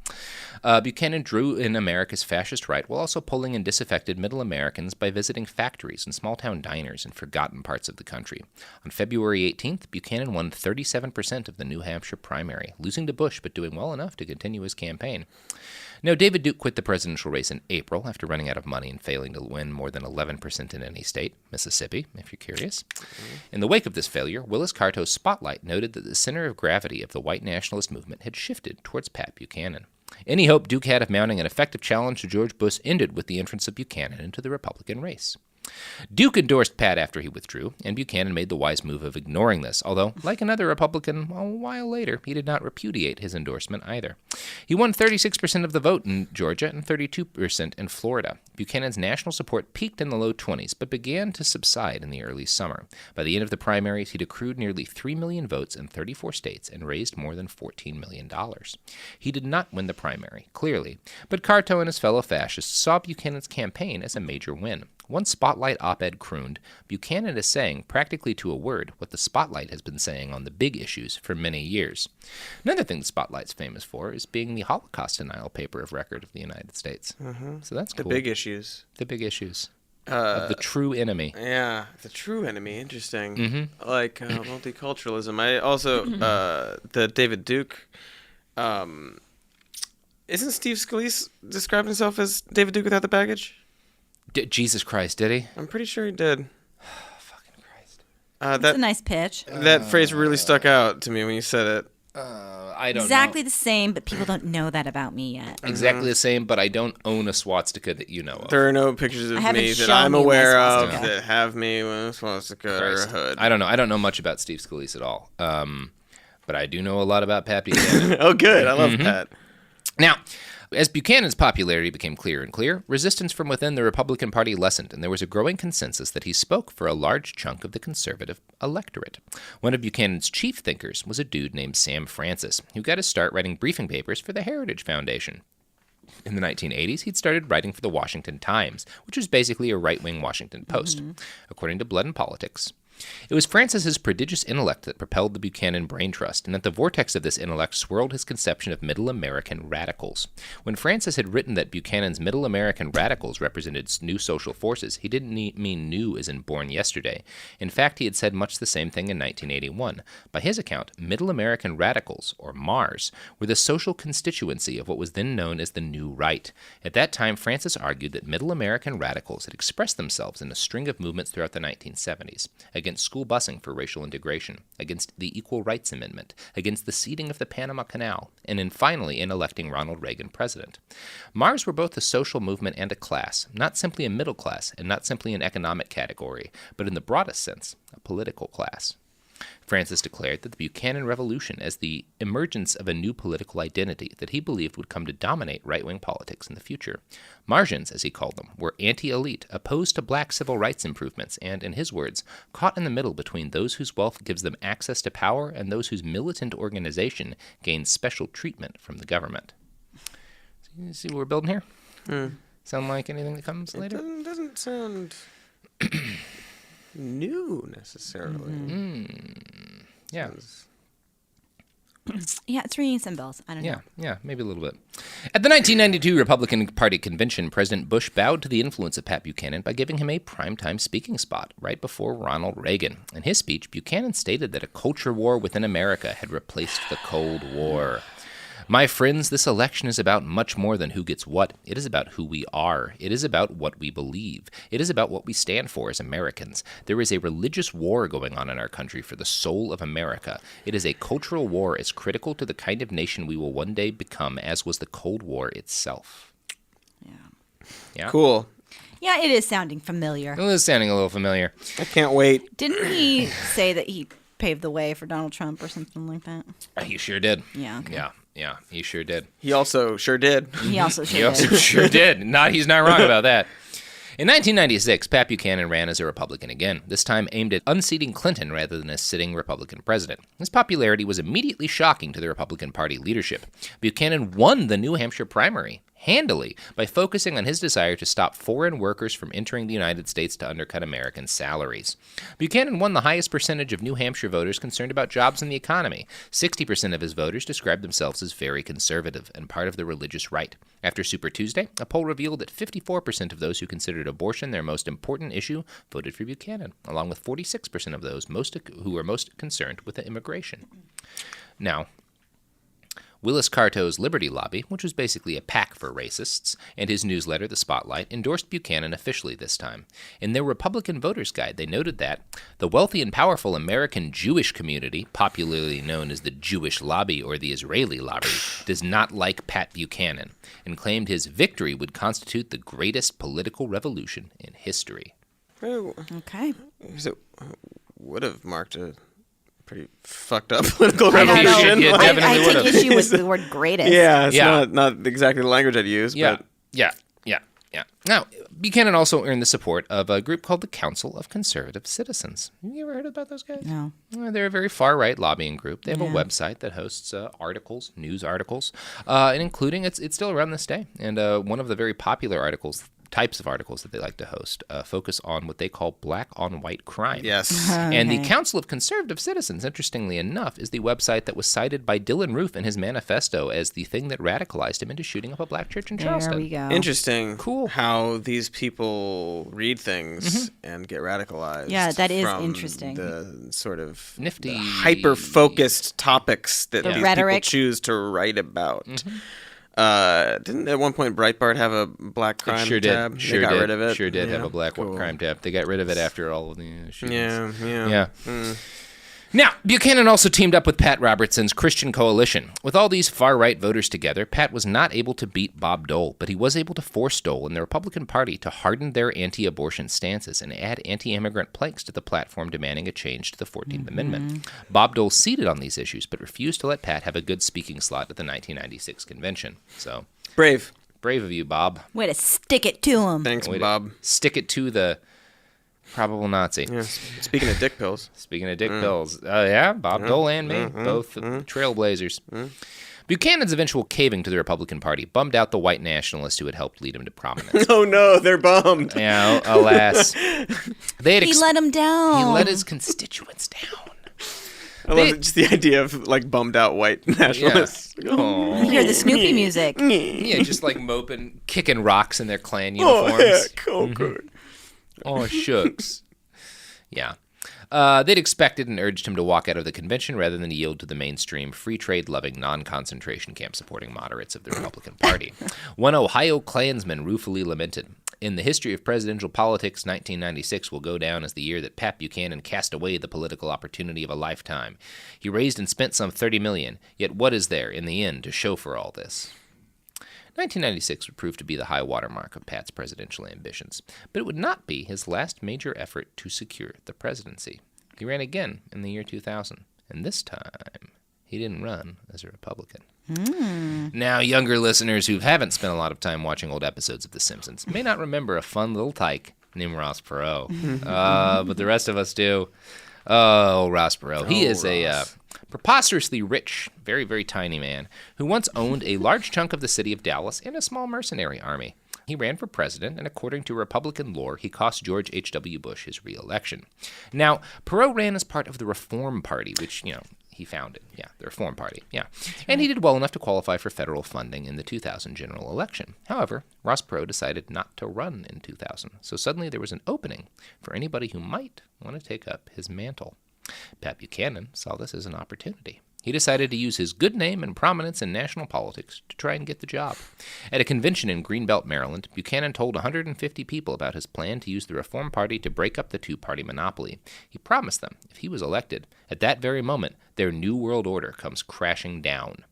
Buchanan drew in America's fascist right while also pulling in disaffected middle Americans by visiting factories and small-town diners in forgotten parts of the country. On February 18th, Buchanan won 37% of the New Hampshire primary, losing to Bush but doing well enough to continue his campaign. Now, David Duke quit the presidential race in April after running out of money and failing to win more than 11% in any state, Mississippi, if you're curious. In the wake of this failure, Willis Carto's Spotlight noted that the center of gravity of the white nationalist movement had shifted towards Pat Buchanan. Any hope Duke had of mounting an effective challenge to George Bush ended with the entrance of Buchanan into the Republican race. Duke endorsed Pat after he withdrew, and Buchanan made the wise move of ignoring this, although, like another Republican a while later, he did not repudiate his endorsement either. He won 36% of the vote in Georgia and 32% in Florida. Buchanan's national support peaked in the low 20s, but began to subside in the early summer. By the end of the primaries, he'd accrued nearly 3 million votes in 34 states and raised more than $14 million. He did not win the primary, clearly, but Carto and his fellow fascists saw Buchanan's campaign as a major win. One Spotlight op-ed crooned, Buchanan is saying, practically to a word, what the Spotlight has been saying on the big issues for many years. Another thing the Spotlight's famous for is being the Holocaust denial paper of record of the United States. So that's cool. The big issues. The big issues. Of the true enemy. Yeah, the true enemy. Interesting. Like multiculturalism. I also, the David Duke, isn't Steve Scalise described himself as David Duke without the baggage? Jesus Christ, did he? I'm pretty sure he did. Fucking Christ. That's a nice pitch. That phrase really stuck out to me when you said it. I don't Exactly know. the same, but people don't know that about me yet. Exactly the same, but I don't own a swastika that you know of. There are no pictures of haven't me that shown I'm you my aware of swastika. that have me with a swastika or a Christ. hood. I don't know. I don't know much about Steve Scalise at all. But I do know a lot about Pat Buchanan. Oh, good. I love Pat. Now, as Buchanan's popularity became clearer and clearer, resistance from within the Republican Party lessened, and there was a growing consensus that he spoke for a large chunk of the conservative electorate. One of Buchanan's chief thinkers was a dude named Sam Francis, who got his start writing briefing papers for the Heritage Foundation. In the 1980s, he'd started writing for the Washington Times, which was basically a right-wing Washington Post, according to Blood and Politics. It was Francis's prodigious intellect that propelled the Buchanan brain trust, and at the vortex of this intellect swirled his conception of Middle American radicals. When Francis had written that Buchanan's Middle American radicals represented new social forces, he didn't mean new as in born yesterday. In fact, he had said much the same thing in 1981. By his account, Middle American radicals, or MARS, were the social constituency of what was then known as the New Right. At that time, Francis argued that Middle American radicals had expressed themselves in a string of movements throughout the 1970s. against school busing for racial integration, against the Equal Rights Amendment, against the ceding of the Panama Canal, and finally in electing Ronald Reagan president. Mars were both a social movement and a class, not simply a middle class and not simply an economic category, but in the broadest sense, a political class. Francis declared that the Buchanan Revolution as the emergence of a new political identity that he believed would come to dominate right-wing politics in the future. Martians, as he called them, were anti-elite, opposed to black civil rights improvements, and, in his words, caught in the middle between those whose wealth gives them access to power and those whose militant organization gains special treatment from the government. See what we're building here? Sound like anything that comes later? It doesn't sound new necessarily. Yeah. Yeah, it's ringing some bells. I don't know. Yeah, maybe a little bit. At the 1992 Republican Party convention, President Bush bowed to the influence of Pat Buchanan by giving him a primetime speaking spot right before Ronald Reagan. In his speech, Buchanan stated that a culture war within America had replaced the Cold War. My friends, this election is about much more than who gets what. It is about who we are. It is about what we believe. It is about what we stand for as Americans. There is a religious war going on in our country for the soul of America. It is a cultural war as critical to the kind of nation we will one day become as was the Cold War itself. Yeah. Cool. Yeah, it is sounding familiar. It is sounding a little familiar. I can't wait. Didn't he say that he paved the way for Donald Trump or something like that? He sure did. Yeah. Okay. Yeah, he sure did. He also sure did. He also He also sure did. He's not wrong about that. In 1996, Pat Buchanan ran as a Republican again, this time aimed at unseating Clinton rather than a sitting Republican president. His popularity was immediately shocking to the Republican Party leadership. Buchanan won the New Hampshire primary handily by focusing on his desire to stop foreign workers from entering the United States to undercut American salaries. Buchanan won the highest percentage of New Hampshire voters concerned about jobs and the economy. 60% of his voters described themselves as very conservative and part of the religious right. After Super Tuesday, a poll revealed that 54% of those who considered abortion their most important issue voted for Buchanan, along with 46% of those who were most concerned with immigration. Now, Willis Carto's Liberty Lobby, which was basically a pack for racists, and his newsletter, The Spotlight, endorsed Buchanan officially this time. In their Republican Voters Guide, they noted that the wealthy and powerful American Jewish community, popularly known as the Jewish Lobby or the Israeli Lobby, does not like Pat Buchanan, and claimed his victory would constitute the greatest political revolution in history. Okay. So, would have marked a pretty fucked up political revolution. Yeah, definitely I take issue with the word greatest. Yeah, it's not exactly the language I'd use. Yeah, but yeah. Now, Buchanan also earned the support of a group called the Council of Conservative Citizens. Have you ever heard about those guys? No. They're a very far-right lobbying group. They have a website that hosts articles, news articles, and including, it's still around this day. And one of the very popular types of articles that they like to host focus on what they call black-on-white crime. yes. And the Council of Conservative Citizens, interestingly enough, is the website that was cited by Dylan Roof in his manifesto as the thing that radicalized him into shooting up a black church in Charleston. There we go. Interesting. Cool. How these people read things and get radicalized. Yeah, that is from interesting. The sort of Nifty. hyper-focused topics that these rhetoric. people choose to write about. Didn't at one point Breitbart have a black crime Sure tab? did. They got rid of it. Sure did have Yeah, a black cool. crime tab. They got rid of it after all of the shootings. Yeah. Now, Buchanan also teamed up with Pat Robertson's Christian Coalition. With all these far-right voters together, Pat was not able to beat Bob Dole, but he was able to force Dole and the Republican Party to harden their anti-abortion stances and add anti-immigrant planks to the platform demanding a change to the 14th Amendment. Bob Dole ceded on these issues, but refused to let Pat have a good speaking slot at the 1996 convention. So, Brave brave of you, Bob. Way to stick it to him. Thanks, Way to Bob. Stick it to the probable Nazi. Yeah. Speaking of dick pills. Speaking of dick pills, Bob Dole and me, both trailblazers. Buchanan's eventual caving to the Republican Party bummed out the white nationalists who had helped lead him to prominence. Oh no, they're bummed. Yeah, alas. He let him down. He let his constituents down. I love just the idea of like bummed out white nationalists. Oh. You hear the Snoopy music. Yeah, just like moping, kicking rocks in their Klan uniforms. Oh, heck. Oh, good. Oh, shucks. Yeah. They'd expected and urged him to walk out of the convention rather than yield to the mainstream, free trade-loving, non-concentration camp-supporting moderates of the Republican Party. One Ohio Klansman ruefully lamented, In the history of presidential politics, 1996 will go down as the year that Pat Buchanan cast away the political opportunity of a lifetime. He raised and spent some $30 million, yet what is there in the end to show for all this? 1996 would prove to be the high watermark of Pat's presidential ambitions, but it would not be his last major effort to secure the presidency. He ran again in the year 2000, and this time he didn't run as a Republican. Now, younger listeners who haven't spent a lot of time watching old episodes of The Simpsons may not remember a fun little tyke named Ross Perot, but the rest of us do. Oh, Ross Perot. He is a preposterously rich, very, very tiny man who once owned a large chunk of the city of Dallas and a small mercenary army. He ran for president, and according to Republican lore, he cost George H.W. Bush his re-election. Now, Perot ran as part of the Reform Party, which, he founded. Yeah, the Reform Party. Yeah. And he did well enough to qualify for federal funding in the 2000 general election. However, Ross Perot decided not to run in 2000, so suddenly there was an opening for anybody who might want to take up his mantle. Pat Buchanan saw this as an opportunity. He decided to use his good name and prominence in national politics to try and get the job. At a convention in Greenbelt, Maryland, Buchanan told 150 people about his plan to use the Reform Party to break up the two-party monopoly. He promised them, if he was elected, at that very moment, their new world order comes crashing down.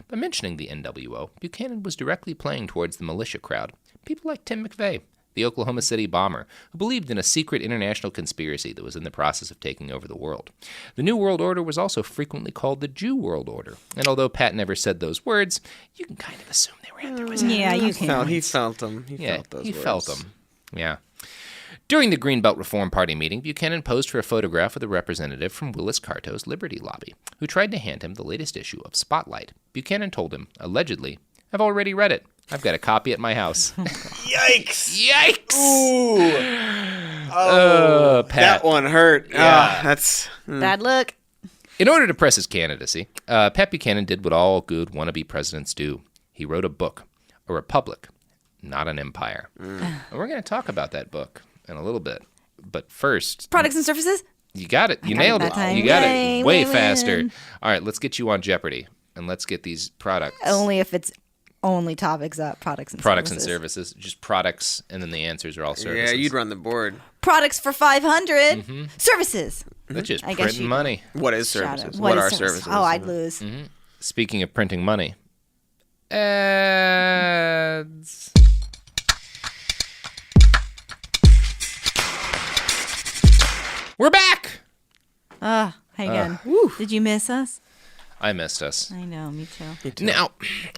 By mentioning the NWO, Buchanan was directly playing towards the militia crowd, people like Tim McVeigh, the Oklahoma City bomber, who believed in a secret international conspiracy that was in the process of taking over the world. The New World Order was also frequently called the Jew World Order, and although Pat never said those words, you can kind of assume they were in there. Yeah, you can. He felt them. He felt them. Yeah. During the Greenbelt Reform Party meeting, Buchanan posed for a photograph with a representative from Willis Carto's Liberty Lobby, who tried to hand him the latest issue of Spotlight. Buchanan told him, allegedly, "I've already read it. I've got a copy at my house." Yikes! Yikes! Ooh! Pat. That one hurt. Yeah. That's... Bad look. In order to press his candidacy, Pat Buchanan did what all good wannabe presidents do. He wrote a book, A Republic, Not an Empire. And we're going to talk about that book in a little bit. But first... Products and services? You got it. You nailed it. You got it way faster. All right, let's get you on Jeopardy, and let's get these products. Only if it's only topics up products and services. Just products, and then the answers are all services. Yeah, you'd run the board. Products for 500. Services. That's just printing money. What is services? What are services? services? Oh, I'd lose. Speaking of printing money, ads. We're back. Hi again. Did you miss us? I missed us. I know, me too. Now,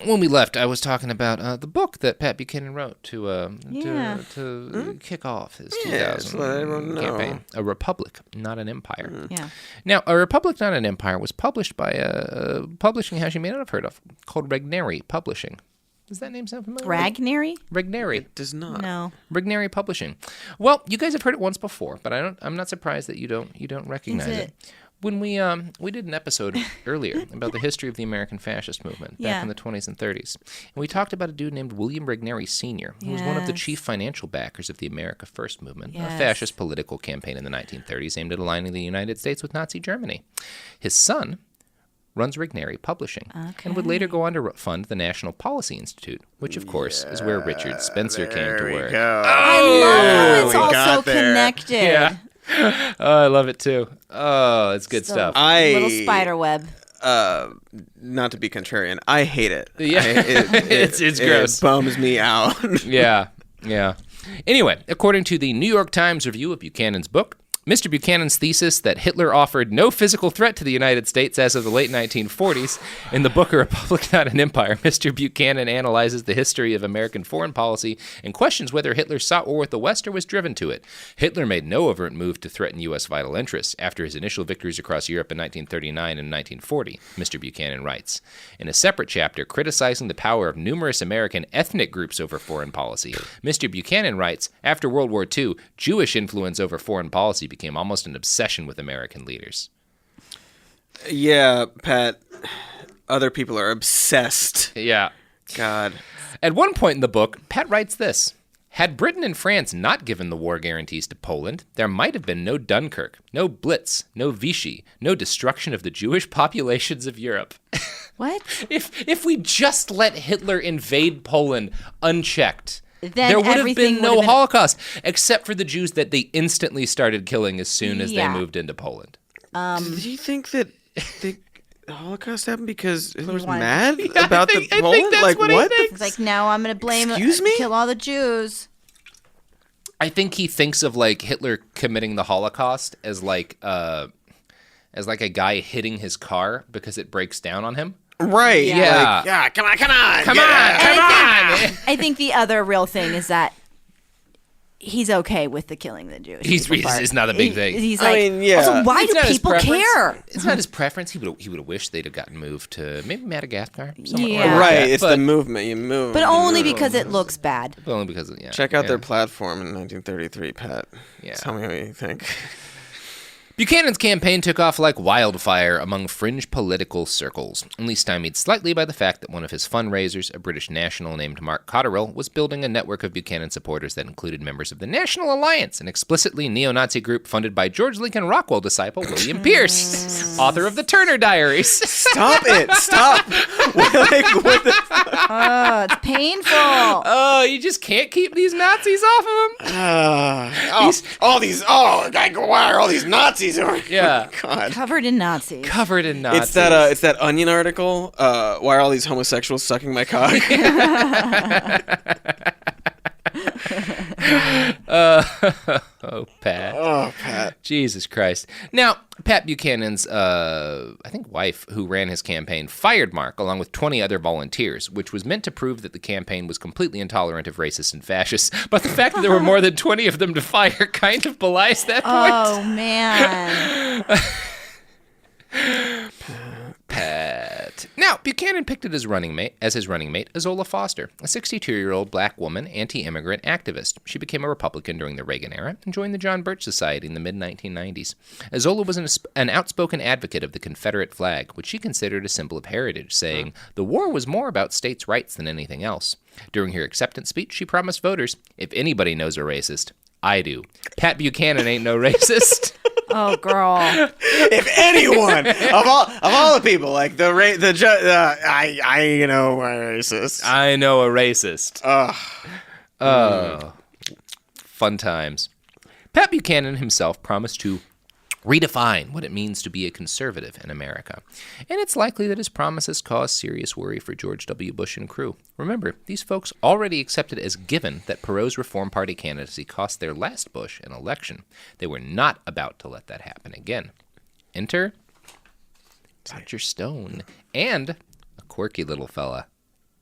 when we left, I was talking about the book that Pat Buchanan wrote to kick off his 2000 campaign, A Republic, Not an Empire. Yeah. Now, A Republic, Not an Empire was published by a publishing house you may not have heard of called Regnery Publishing. Does that name sound familiar? Ragnary? Regnery. It does not. No. Regnery Publishing. Well, you guys have heard it once before, but I'm not surprised that you don't recognize it. When we did an episode earlier about the history of the American fascist movement back in the 20s and 30s, and we talked about a dude named William Regnery Sr., who was one of the chief financial backers of the America First movement, a fascist political campaign in the 1930s aimed at aligning the United States with Nazi Germany. His son runs Regnery Publishing, and would later go on to fund the National Policy Institute, which, of course, is where Richard Spencer came to work. I love how it's all so connected. Yeah. Oh, I love it too. Oh, it's good stuff. Little spider web. Not to be contrarian, I hate it. Yeah, it's gross. It bums me out. Yeah. Anyway, according to the New York Times review of Buchanan's book, Mr. Buchanan's thesis that Hitler offered no physical threat to the United States as of the late 1940s, in the book A Republic, Not an Empire, Mr. Buchanan analyzes the history of American foreign policy and questions whether Hitler sought war with the West or was driven to it. Hitler made no overt move to threaten U.S. vital interests after his initial victories across Europe in 1939 and 1940, Mr. Buchanan writes. In a separate chapter criticizing the power of numerous American ethnic groups over foreign policy, Mr. Buchanan writes, after World War II, Jewish influence over foreign policy became almost an obsession with American leaders. Yeah, Pat. Other people are obsessed. Yeah. God. At one point in the book, Pat writes this. Had Britain and France not given the war guarantees to Poland, there might have been no Dunkirk, no Blitz, no Vichy, no destruction of the Jewish populations of Europe. What? If we just let Hitler invade Poland unchecked, then there would have everything been no would have Holocaust, except for the Jews that they instantly started killing as soon as they Yeah. moved into Poland. Do you think that the Holocaust happened because Hitler was wanted- mad I about think the Poland? that's Like what he what? thinks. It's like, no, I'm going to blame, Excuse me? kill all the Jews. I think he thinks of like Hitler committing the Holocaust as like a guy hitting his car because it breaks down on him. Right. Yeah. Like, yeah. Come on. Come yeah. on, come on! I think the other real thing is that he's okay with the killing the Jewish people part. It's not a big thing. He's I like, mean, yeah. also, why It's do not his people preference. care? It's not his preference. He would have wished they'd have gotten moved to maybe Madagascar. somewhere Yeah. like Right. that, It's but, the movement. You move. But you only move. because it looks bad. but only because of, yeah. Check out yeah. their platform in 1933, Pat. Yeah. Tell me what you think. Buchanan's campaign took off like wildfire among fringe political circles, only stymied slightly by the fact that one of his fundraisers, a British national named Mark Cotterill, was building a network of Buchanan supporters that included members of the National Alliance, an explicitly neo-Nazi group funded by George Lincoln Rockwell disciple William Pierce, author of the Turner Diaries. Stop it! Stop! Like, what the? Oh, it's painful. Oh, you just can't keep these Nazis off of him? All these. Oh, why are all these Nazis? Yeah. God. Covered in Nazis. Covered in Nazis. It's that Onion article. Why are all these homosexuals sucking my cock? Oh, Pat. Oh, Pat. Jesus Christ. Now, Pat Buchanan's, I think, wife, who ran his campaign, fired Mark along with 20 other volunteers, which was meant to prove that the campaign was completely intolerant of racists and fascists. But the fact that there were more than 20 of them to fire kind of belies that point. Oh, man. Pat. Now, Buchanan picked it as his running mate, Azola Foster, a 62-year-old black woman, anti-immigrant activist. She became a Republican during the Reagan era and joined the John Birch Society in the mid-1990s. Azola was an outspoken advocate of the Confederate flag, which she considered a symbol of heritage, saying, "The war was more about states' rights than anything else." During her acceptance speech, she promised voters, "If anybody knows a racist, I do. Pat Buchanan ain't no racist." Oh, girl. If anyone of all the people, like I know a racist. I know a racist. Ugh. Oh, fun times. Pat Buchanan himself promised to redefine what it means to be a conservative in America. And it's likely that his promises caused serious worry for George W. Bush and crew. Remember, these folks already accepted as given that Perot's Reform Party candidacy cost their last Bush an election. They were not about to let that happen again. Enter Roger Stone and a quirky little fella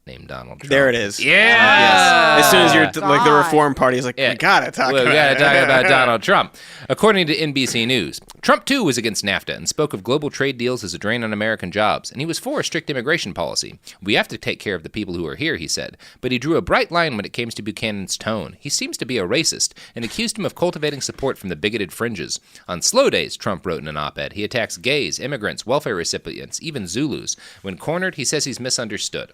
named Donald Trump. There it is. Yeah! Yes. As soon as you're like the God. Reform Party is like, we gotta talk about We gotta it. talk about Donald Trump. According to NBC News, Trump too was against NAFTA and spoke of global trade deals as a drain on American jobs, and he was for a strict immigration policy. "We have to take care of the people who are here," he said. But he drew a bright line when it came to Buchanan's tone. He seems to be a racist, and accused him of cultivating support from the bigoted fringes. On slow days, Trump wrote in an op-ed, he attacks gays, immigrants, welfare recipients, even Zulus. When cornered, he says he's misunderstood.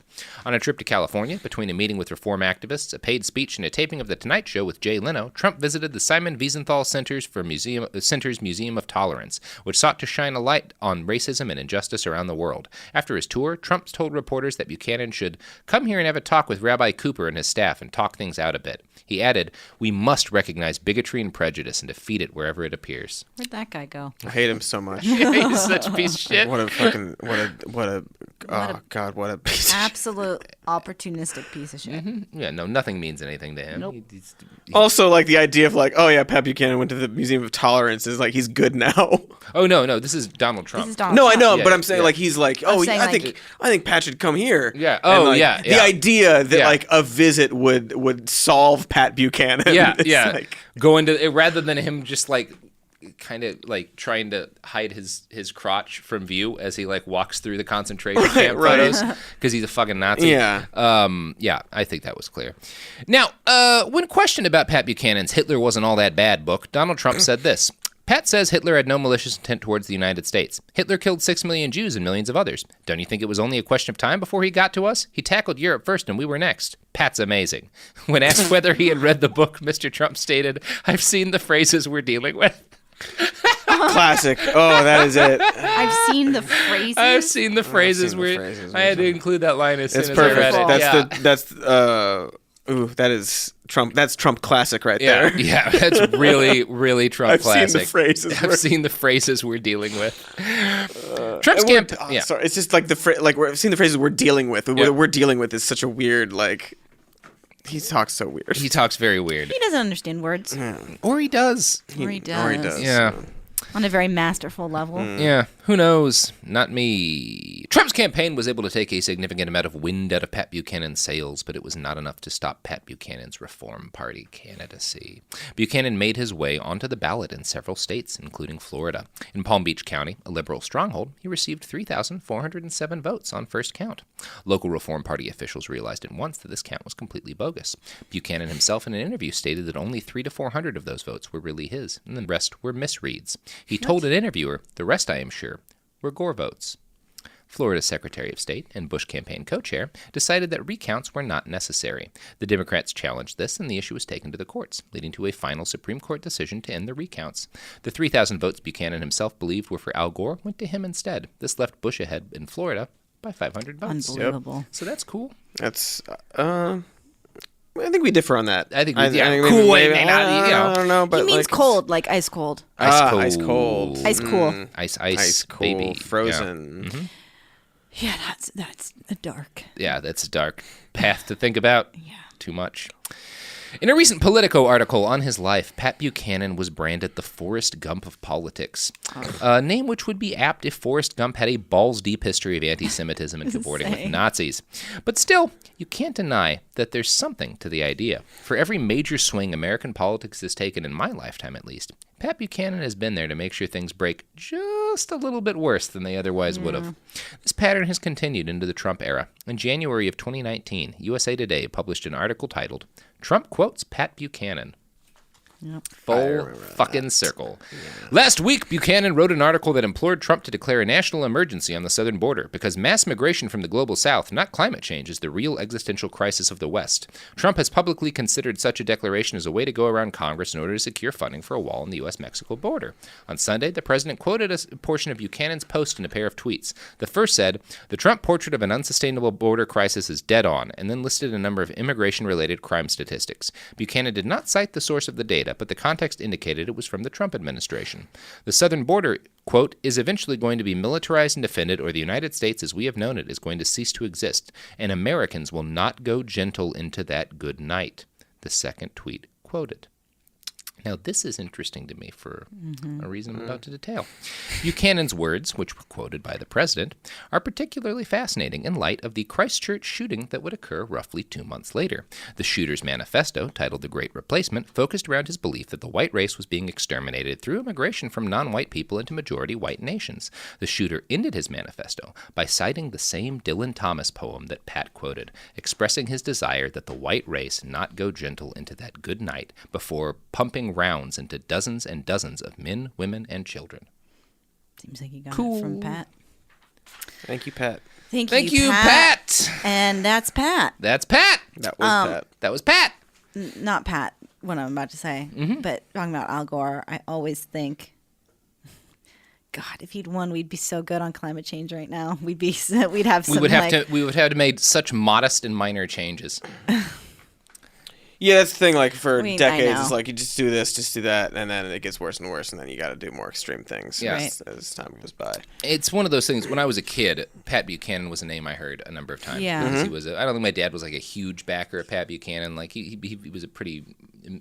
On a trip to California, between a meeting with reform activists, a paid speech, and a taping of The Tonight Show with Jay Leno, Trump visited the Simon Wiesenthal Center's Museum of Tolerance, which sought to shine a light on racism and injustice around the world. After his tour, Trump told reporters that Buchanan should come here and have a talk with Rabbi Cooper and his staff and talk things out a bit. He added, "We must recognize bigotry and prejudice and defeat it wherever it appears." Where'd that guy go? I hate him so much. He's such a piece of shit. What a piece of shit. Absolute opportunistic piece of shit. Yeah, no, nothing means anything to him. Nope. He's- Also, like the idea of like, oh yeah, Pat Buchanan went to the Museum of Tolerance is like he's good now. Oh, no, this is Donald Trump. This is Donald No, I Trump. know, Yeah, but I'm saying yeah. like he's like, oh, saying, I like- think Pat should come here. Yeah. And, Oh, like, yeah, The yeah. idea that Yeah. like a visit would solve Pat Buchanan. Yeah, It's yeah. like- Going to rather than him just like kind of like trying to hide his crotch from view as he like walks through the concentration camp right. photos because he's a fucking Nazi. Yeah. Yeah, I think that was clear. Now, when questioned about Pat Buchanan's "Hitler wasn't all that bad" book, Donald Trump said this. Pat says Hitler had no malicious intent towards the United States. Hitler killed 6 million Jews and millions of others. Don't you think it was only a question of time before he got to us? He tackled Europe first and we were next. Pat's amazing. When asked whether he had read the book, Mr. Trump stated, "I've seen the phrases we're dealing with." Classic. Oh, that is it. I've seen the phrases. I've seen the phrases. seen the phrases. I had to include that line as soon It's as perfect. I read it. That's Ooh, that is Trump. That's Trump classic right Yeah, there. yeah, that's really, really Trump classic. Seen the phrases. I've seen the phrases we're dealing with. Trump's campaign. Sorry, it's just like I've seen the phrases we're dealing with. What we're dealing with is such a weird like. He talks so weird. He talks very weird. He doesn't understand words. Or he does. Or he does. Yeah. On a very masterful level. Yeah, who knows? Not me. Trump's campaign was able to take a significant amount of wind out of Pat Buchanan's sails, but it was not enough to stop Pat Buchanan's Reform Party candidacy. Buchanan made his way onto the ballot in several states, including Florida. In Palm Beach County, a liberal stronghold, he received 3,407 votes on first count. Local Reform Party officials realized at once that this count was completely bogus. Buchanan himself in an interview stated that only 300 to 400 of those votes were really his, and the rest were misreads. He told an interviewer, "The rest, I am sure, were Gore votes." Florida's Secretary of State and Bush campaign co-chair decided that recounts were not necessary. The Democrats challenged this, and the issue was taken to the courts, leading to a final Supreme Court decision to end the recounts. The 3,000 votes Buchanan himself believed were for Al Gore went to him instead. This left Bush ahead in Florida by 500 votes. Unbelievable. Yep. So that's cool. That's. I think we differ on that. I think cool. Maybe not, I don't know, but He means like, cold, like ice cold. Ice cold. Ice cold. Ice cool. Ice cool, baby. frozen. Yeah. Mm-hmm. Yeah, that's a dark. Yeah, that's a dark path to think about. Yeah. Too much. In a recent Politico article on his life, Pat Buchanan was branded the Forrest Gump of politics, a name which would be apt if Forrest Gump had a balls-deep history of anti-Semitism and cavorting with Nazis. But still, you can't deny that there's something to the idea. For every major swing American politics has taken in my lifetime, at least, Pat Buchanan has been there to make sure things break just a little bit worse than they otherwise would have. This pattern has continued into the Trump era. In January of 2019, USA Today published an article titled, "Trump Quotes Pat Buchanan." Yep. Full fucking circle. Yeah. Last week, Buchanan wrote an article that implored Trump to declare a national emergency on the southern border because mass migration from the global south, not climate change, is the real existential crisis of the West. Trump has publicly considered such a declaration as a way to go around Congress in order to secure funding for a wall on the U.S.-Mexico border. On Sunday, the president quoted a portion of Buchanan's post in a pair of tweets. The first said, "The Trump portrait of an unsustainable border crisis is dead on," and then listed a number of immigration-related crime statistics. Buchanan did not cite the source of the data, but the context indicated it was from the Trump administration. The southern border, quote, "is eventually going to be militarized and defended, or the United States as we have known it is going to cease to exist, and Americans will not go gentle into that good night," the second tweet quoted. Now, this is interesting to me for a reason I'm about to detail. Buchanan's words, which were quoted by the president, are particularly fascinating in light of the Christchurch shooting that would occur roughly 2 months later. The shooter's manifesto, titled The Great Replacement, focused around his belief that the white race was being exterminated through immigration from non-white people into majority white nations. The shooter ended his manifesto by citing the same Dylan Thomas poem that Pat quoted, expressing his desire that the white race not go gentle into that good night before pumping rounds into dozens and dozens of men, women, and children. Seems like you got it from Pat. Thank you, Pat. Thank you, Pat. And that's Pat. That's Pat. That was Pat. That was Pat. Not Pat, what I'm about to say. But talking about Al Gore, I always think, God, if he'd won, we'd be so good on climate change right now. We'd have some. We would have to make such modest and minor changes. Yeah, that's the thing. Like for I decades, know. it's like you just do this, just do that, and then it gets worse and worse, and then you got to do more extreme things as time goes by. It's one of those things. When I was a kid, Pat Buchanan was a name I heard a number of times. Yeah, He was. I don't think my dad was like a huge backer of Pat Buchanan. Like he was a pretty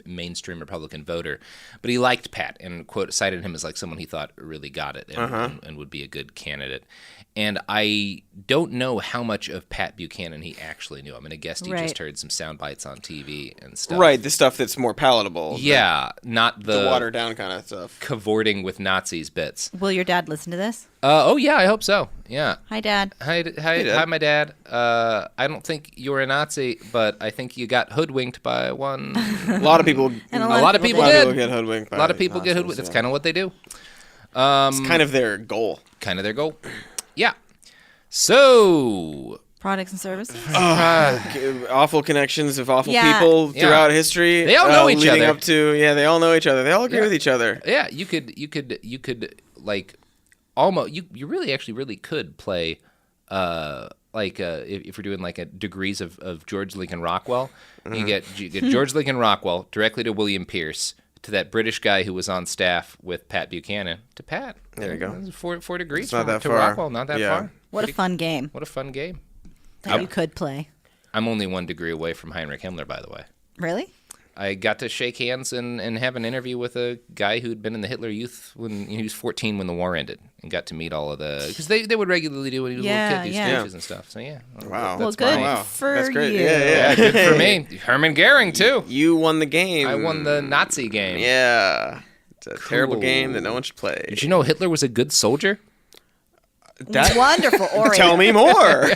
mainstream Republican voter, but he liked Pat and cited him as like someone he thought really got it and would be a good candidate. And I don't know how much of Pat Buchanan he actually knew. I'm going to guess he just heard some sound bites on TV and stuff. Right, the stuff that's more palatable. Yeah, not the watered down kind of stuff. Cavorting with Nazis bits. Will your dad listen to this? Oh yeah, I hope so. Yeah. Hi, Dad. Hi, my dad. I don't think you're a Nazi, but I think you got hoodwinked by one. A lot of people. And a lot of people get did. hoodwinked. A lot of people get hoodwinked. That's kind of what they do. It's kind of their goal. Yeah. So. Products and services. Awful connections of awful people throughout history. They all know each leading other. Up to they all know each other. They all agree with each other. Yeah, you could like almost you really could play like if we're doing like a degrees of George Lincoln Rockwell, you get George Lincoln Rockwell directly to William Pierce, to that British guy who was on staff with Pat Buchanan, to Pat. There you go. It was 4 degrees It's not that to far. Rockwell, not that Yeah. far. What a fun game What a fun game. that you could play. I'm only 1 degree away from Heinrich Himmler, by the way. Really? I got to shake hands and have an interview with a guy who'd been in the Hitler Youth when he was 14 when the war ended, and got to meet all of the, because they would regularly do when he was a little kid, these speeches and stuff. So yeah. Wow. Well, That's good my- for That's great. you. Yeah. Good for me. Hermann Goering too. You won the game. I won the Nazi game. Yeah. It's a terrible Cool. game that no one should play. Did you know Hitler was a good soldier? Wonderful orator. Tell me more.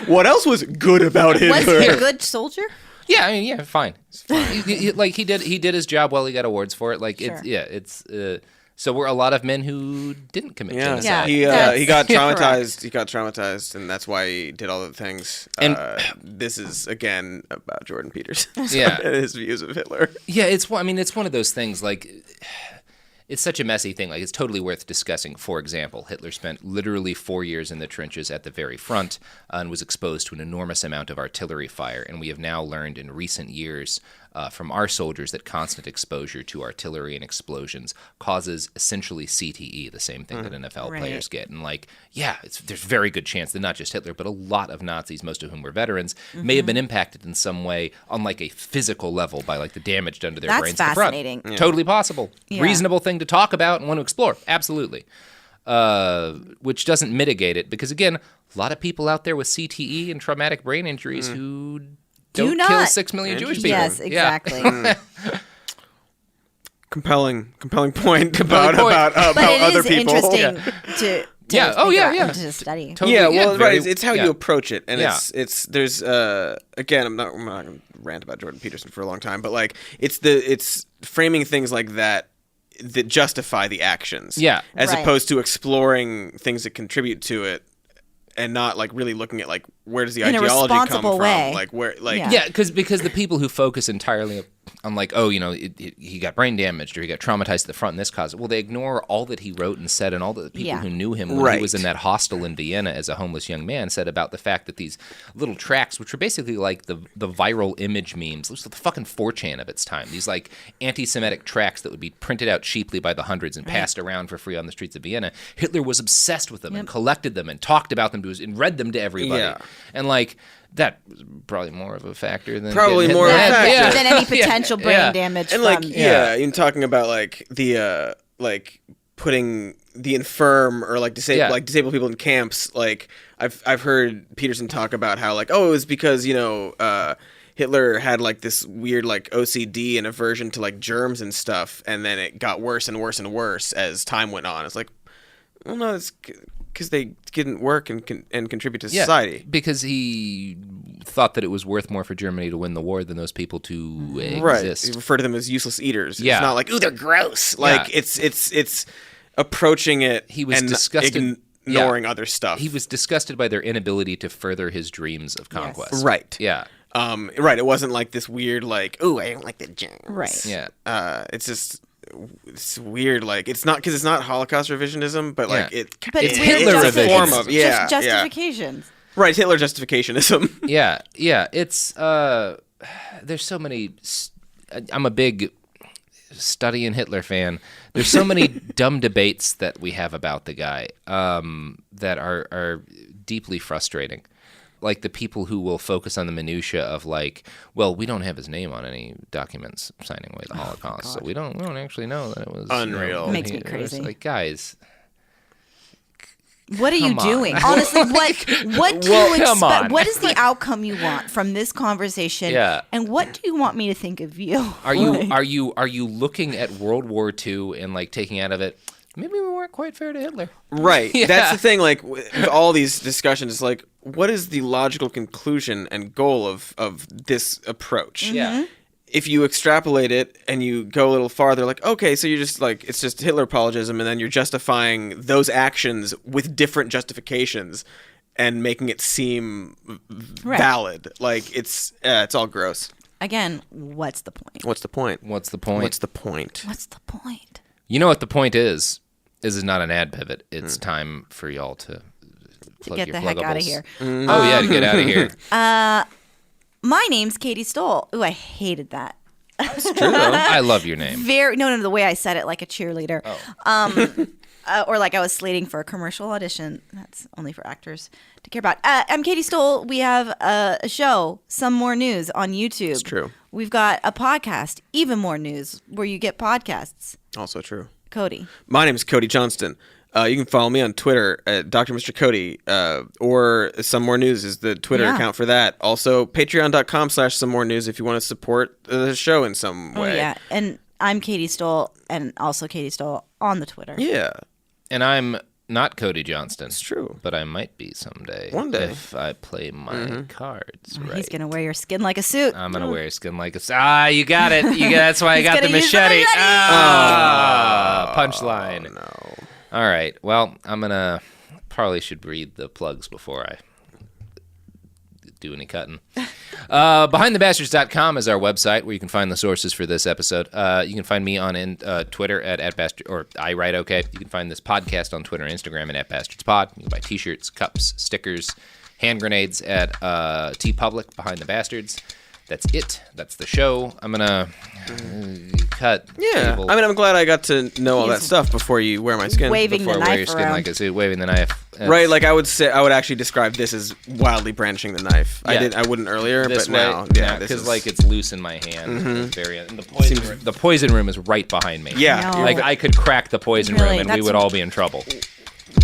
What else was good about Was Hitler? he a good soldier? Yeah, I mean, yeah, fine. He did his job well. He got awards for it. Like Sure. it's so we're a lot of men who didn't commit genocide. Yeah. He got That's traumatized. correct. He got traumatized, and that's why he did all the things. And- This is again about Jordan Peterson. Yeah. and his views of Hitler. Yeah, it's one of those things, like, it's such a messy thing. Like, it's totally worth discussing. For example, Hitler spent literally 4 years in the trenches at the very front and was exposed to an enormous amount of artillery fire. And we have now learned in recent years from our soldiers that constant exposure to artillery and explosions causes essentially CTE, the same thing that NFL Right. players get. And like, yeah, there's very good chance that not just Hitler, but a lot of Nazis, most of whom were veterans, may have been impacted in some way on like a physical level by like the damage done to their That's brains at the front. fascinating. Yeah. Totally possible. Yeah. Reasonable thing to talk about and want to explore. Absolutely. Which doesn't mitigate it because, again, a lot of people out there with CTE and traumatic brain injuries who don't not. kill 6 million Jewish people. Yes, Yeah. exactly. Compelling point Compelling point. about But it other is people. interesting to Yeah. Oh, figure yeah, out yeah. and to study. Totally, Yeah, well, very- right. It's how yeah. you approach it, and Yeah. it's there's again, I'm not going to rant about Jordan Peterson for a long time, but like it's framing things like that justify the actions, Yeah. as Right. opposed to exploring things that contribute to it, and not like really looking at like where does the In a ideology come responsible from, way. like where like Yeah. Yeah, because the people who focus entirely on like, oh, you know, he got brain damaged or he got traumatized at the front and this caused it. Well, they ignore all that he wrote and said and all the people Yeah. who knew him when Right. he was in that hostel in Vienna as a homeless young man said about the fact that these little tracts, which were basically like the viral image memes, this was the fucking 4chan of its time, these like anti-Semitic tracts that would be printed out cheaply by the hundreds and passed around for free on the streets of Vienna. Hitler was obsessed with them and collected them and talked about them to us and read them to everybody. Yeah. And like, that was probably more of a factor than Probably getting more of a Hitler. factor. Than any potential brain Yeah. damage and from like in talking about like the like putting the infirm or like disabled people in camps, like I've heard Peterson talk about how like, oh, it was because, you know, Hitler had like this weird like OCD and aversion to like germs and stuff, and then it got worse and worse and worse as time went on. It's like, well, no, it's because they didn't work and contribute to society. Because he thought that it was worth more for Germany to win the war than those people to Right. exist. You refer to them as useless eaters. Yeah. It's not like, ooh, they're gross. Like Yeah. it's approaching it He was and disgusted. ignoring other stuff. He was disgusted by their inability to further his dreams of conquest. Right. Yeah. Right. It wasn't like this weird like, ooh, I don't like the germs. Right. Yeah. It's just it's weird. Like it's not because it's not Holocaust revisionism, but like Yeah. it. But It's weird Hitler justi- revision. form it's of yeah, just justifications. yeah. Right. Hitler justificationism. Yeah. Yeah. It's there's so many. I'm a big studying Hitler fan. There's so many dumb debates that we have about the guy that are deeply frustrating. Like the people who will focus on the minutia of like, well, we don't have his name on any documents signing away the Holocaust, so we don't actually know that it was Unreal. Makes me it was crazy. like, guys, What are you Come on. doing? Honestly, what do Well, you come on. expect? What is the outcome you want from this conversation? Yeah. And what do you want me to think of you? are you looking at World War II and like taking out of it? Maybe we weren't quite fair to Hitler. Right. Yeah. That's the thing. Like with all these discussions, it's like, what is the logical conclusion and goal of this approach? Yeah. If you extrapolate it and you go a little farther, like, okay, so you're just like, it's just Hitler apologism, and then you're justifying those actions with different justifications and making it seem Right. valid. Like it's all gross. Again, what's the point? What's the point? What's the point? What's the point? What's the point? You know what the point is? This is not an ad pivot. It's time for y'all to to get the heck out of here. Oh, yeah, to get out of here. My name's Katy Stoll. Ooh, I hated that. It's true, though. I love your name. No, the way I said it, like a cheerleader. Or like I was slating for a commercial audition. That's only for actors to care about. I'm Katy Stoll. We have a show, Some More News, on YouTube. It's true. We've got a podcast, Even More News, where you get podcasts. Also true. Cody. My name is Cody Johnston. You can follow me on Twitter at Dr. Mr. Cody, or Some More News is the Twitter account for that. Also, patreon.com/Some More News if you want to support the show in some way. Oh, yeah. And I'm Katy Stoll, and also Katy Stoll on the Twitter. Yeah. And I'm not Cody Johnston. It's true. But I might be someday. One day. If I play my cards right. He's going to wear your skin like a suit. I'm going to wear skin like a... you got it. That's why I got the gonna use the machete. machete. Punchline. Oh, no. All right. Well, I'm going to... Probably should read the plugs before I do any cutting. BehindTheBastards.com is our website where you can find the sources for this episode. You can find me on Twitter at Bastard, or I write okay. You can find this podcast on Twitter and Instagram at @BastardsPod. You can buy t-shirts, cups, stickers, hand grenades at TeePublic, Behind the Bastards. That's it. That's the show. I'm going to cut. Yeah. Cable. I mean, I'm glad I got to know all that stuff before you wear my skin. Waving Before the I wear your knife skin around. like a suit, waving the knife. Right, like I would actually describe this as wildly brandishing the knife. Yeah. I wouldn't earlier, This but way, now, yeah, this because is like it's loose in my hand. It's very, and the poison room is right behind me. Yeah, No. Like I could crack the poison Really, room and we that's- would all be in trouble.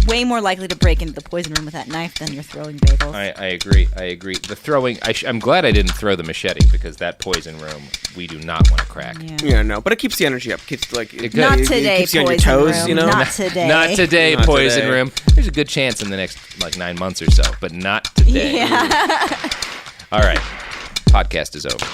Way more likely to break into the poison room with that knife than you're throwing bagels. I agree. The throwing. I'm glad I didn't throw the machete because that poison room we do not want to crack. Yeah. Yeah, no, but it keeps the energy up. Keeps Not today, it keeps you on your poison toes, room. you know. Not today. Not today, Not poison today. room. There's a good chance in the next 9 months or so, but not today. Yeah. All right. Podcast is over.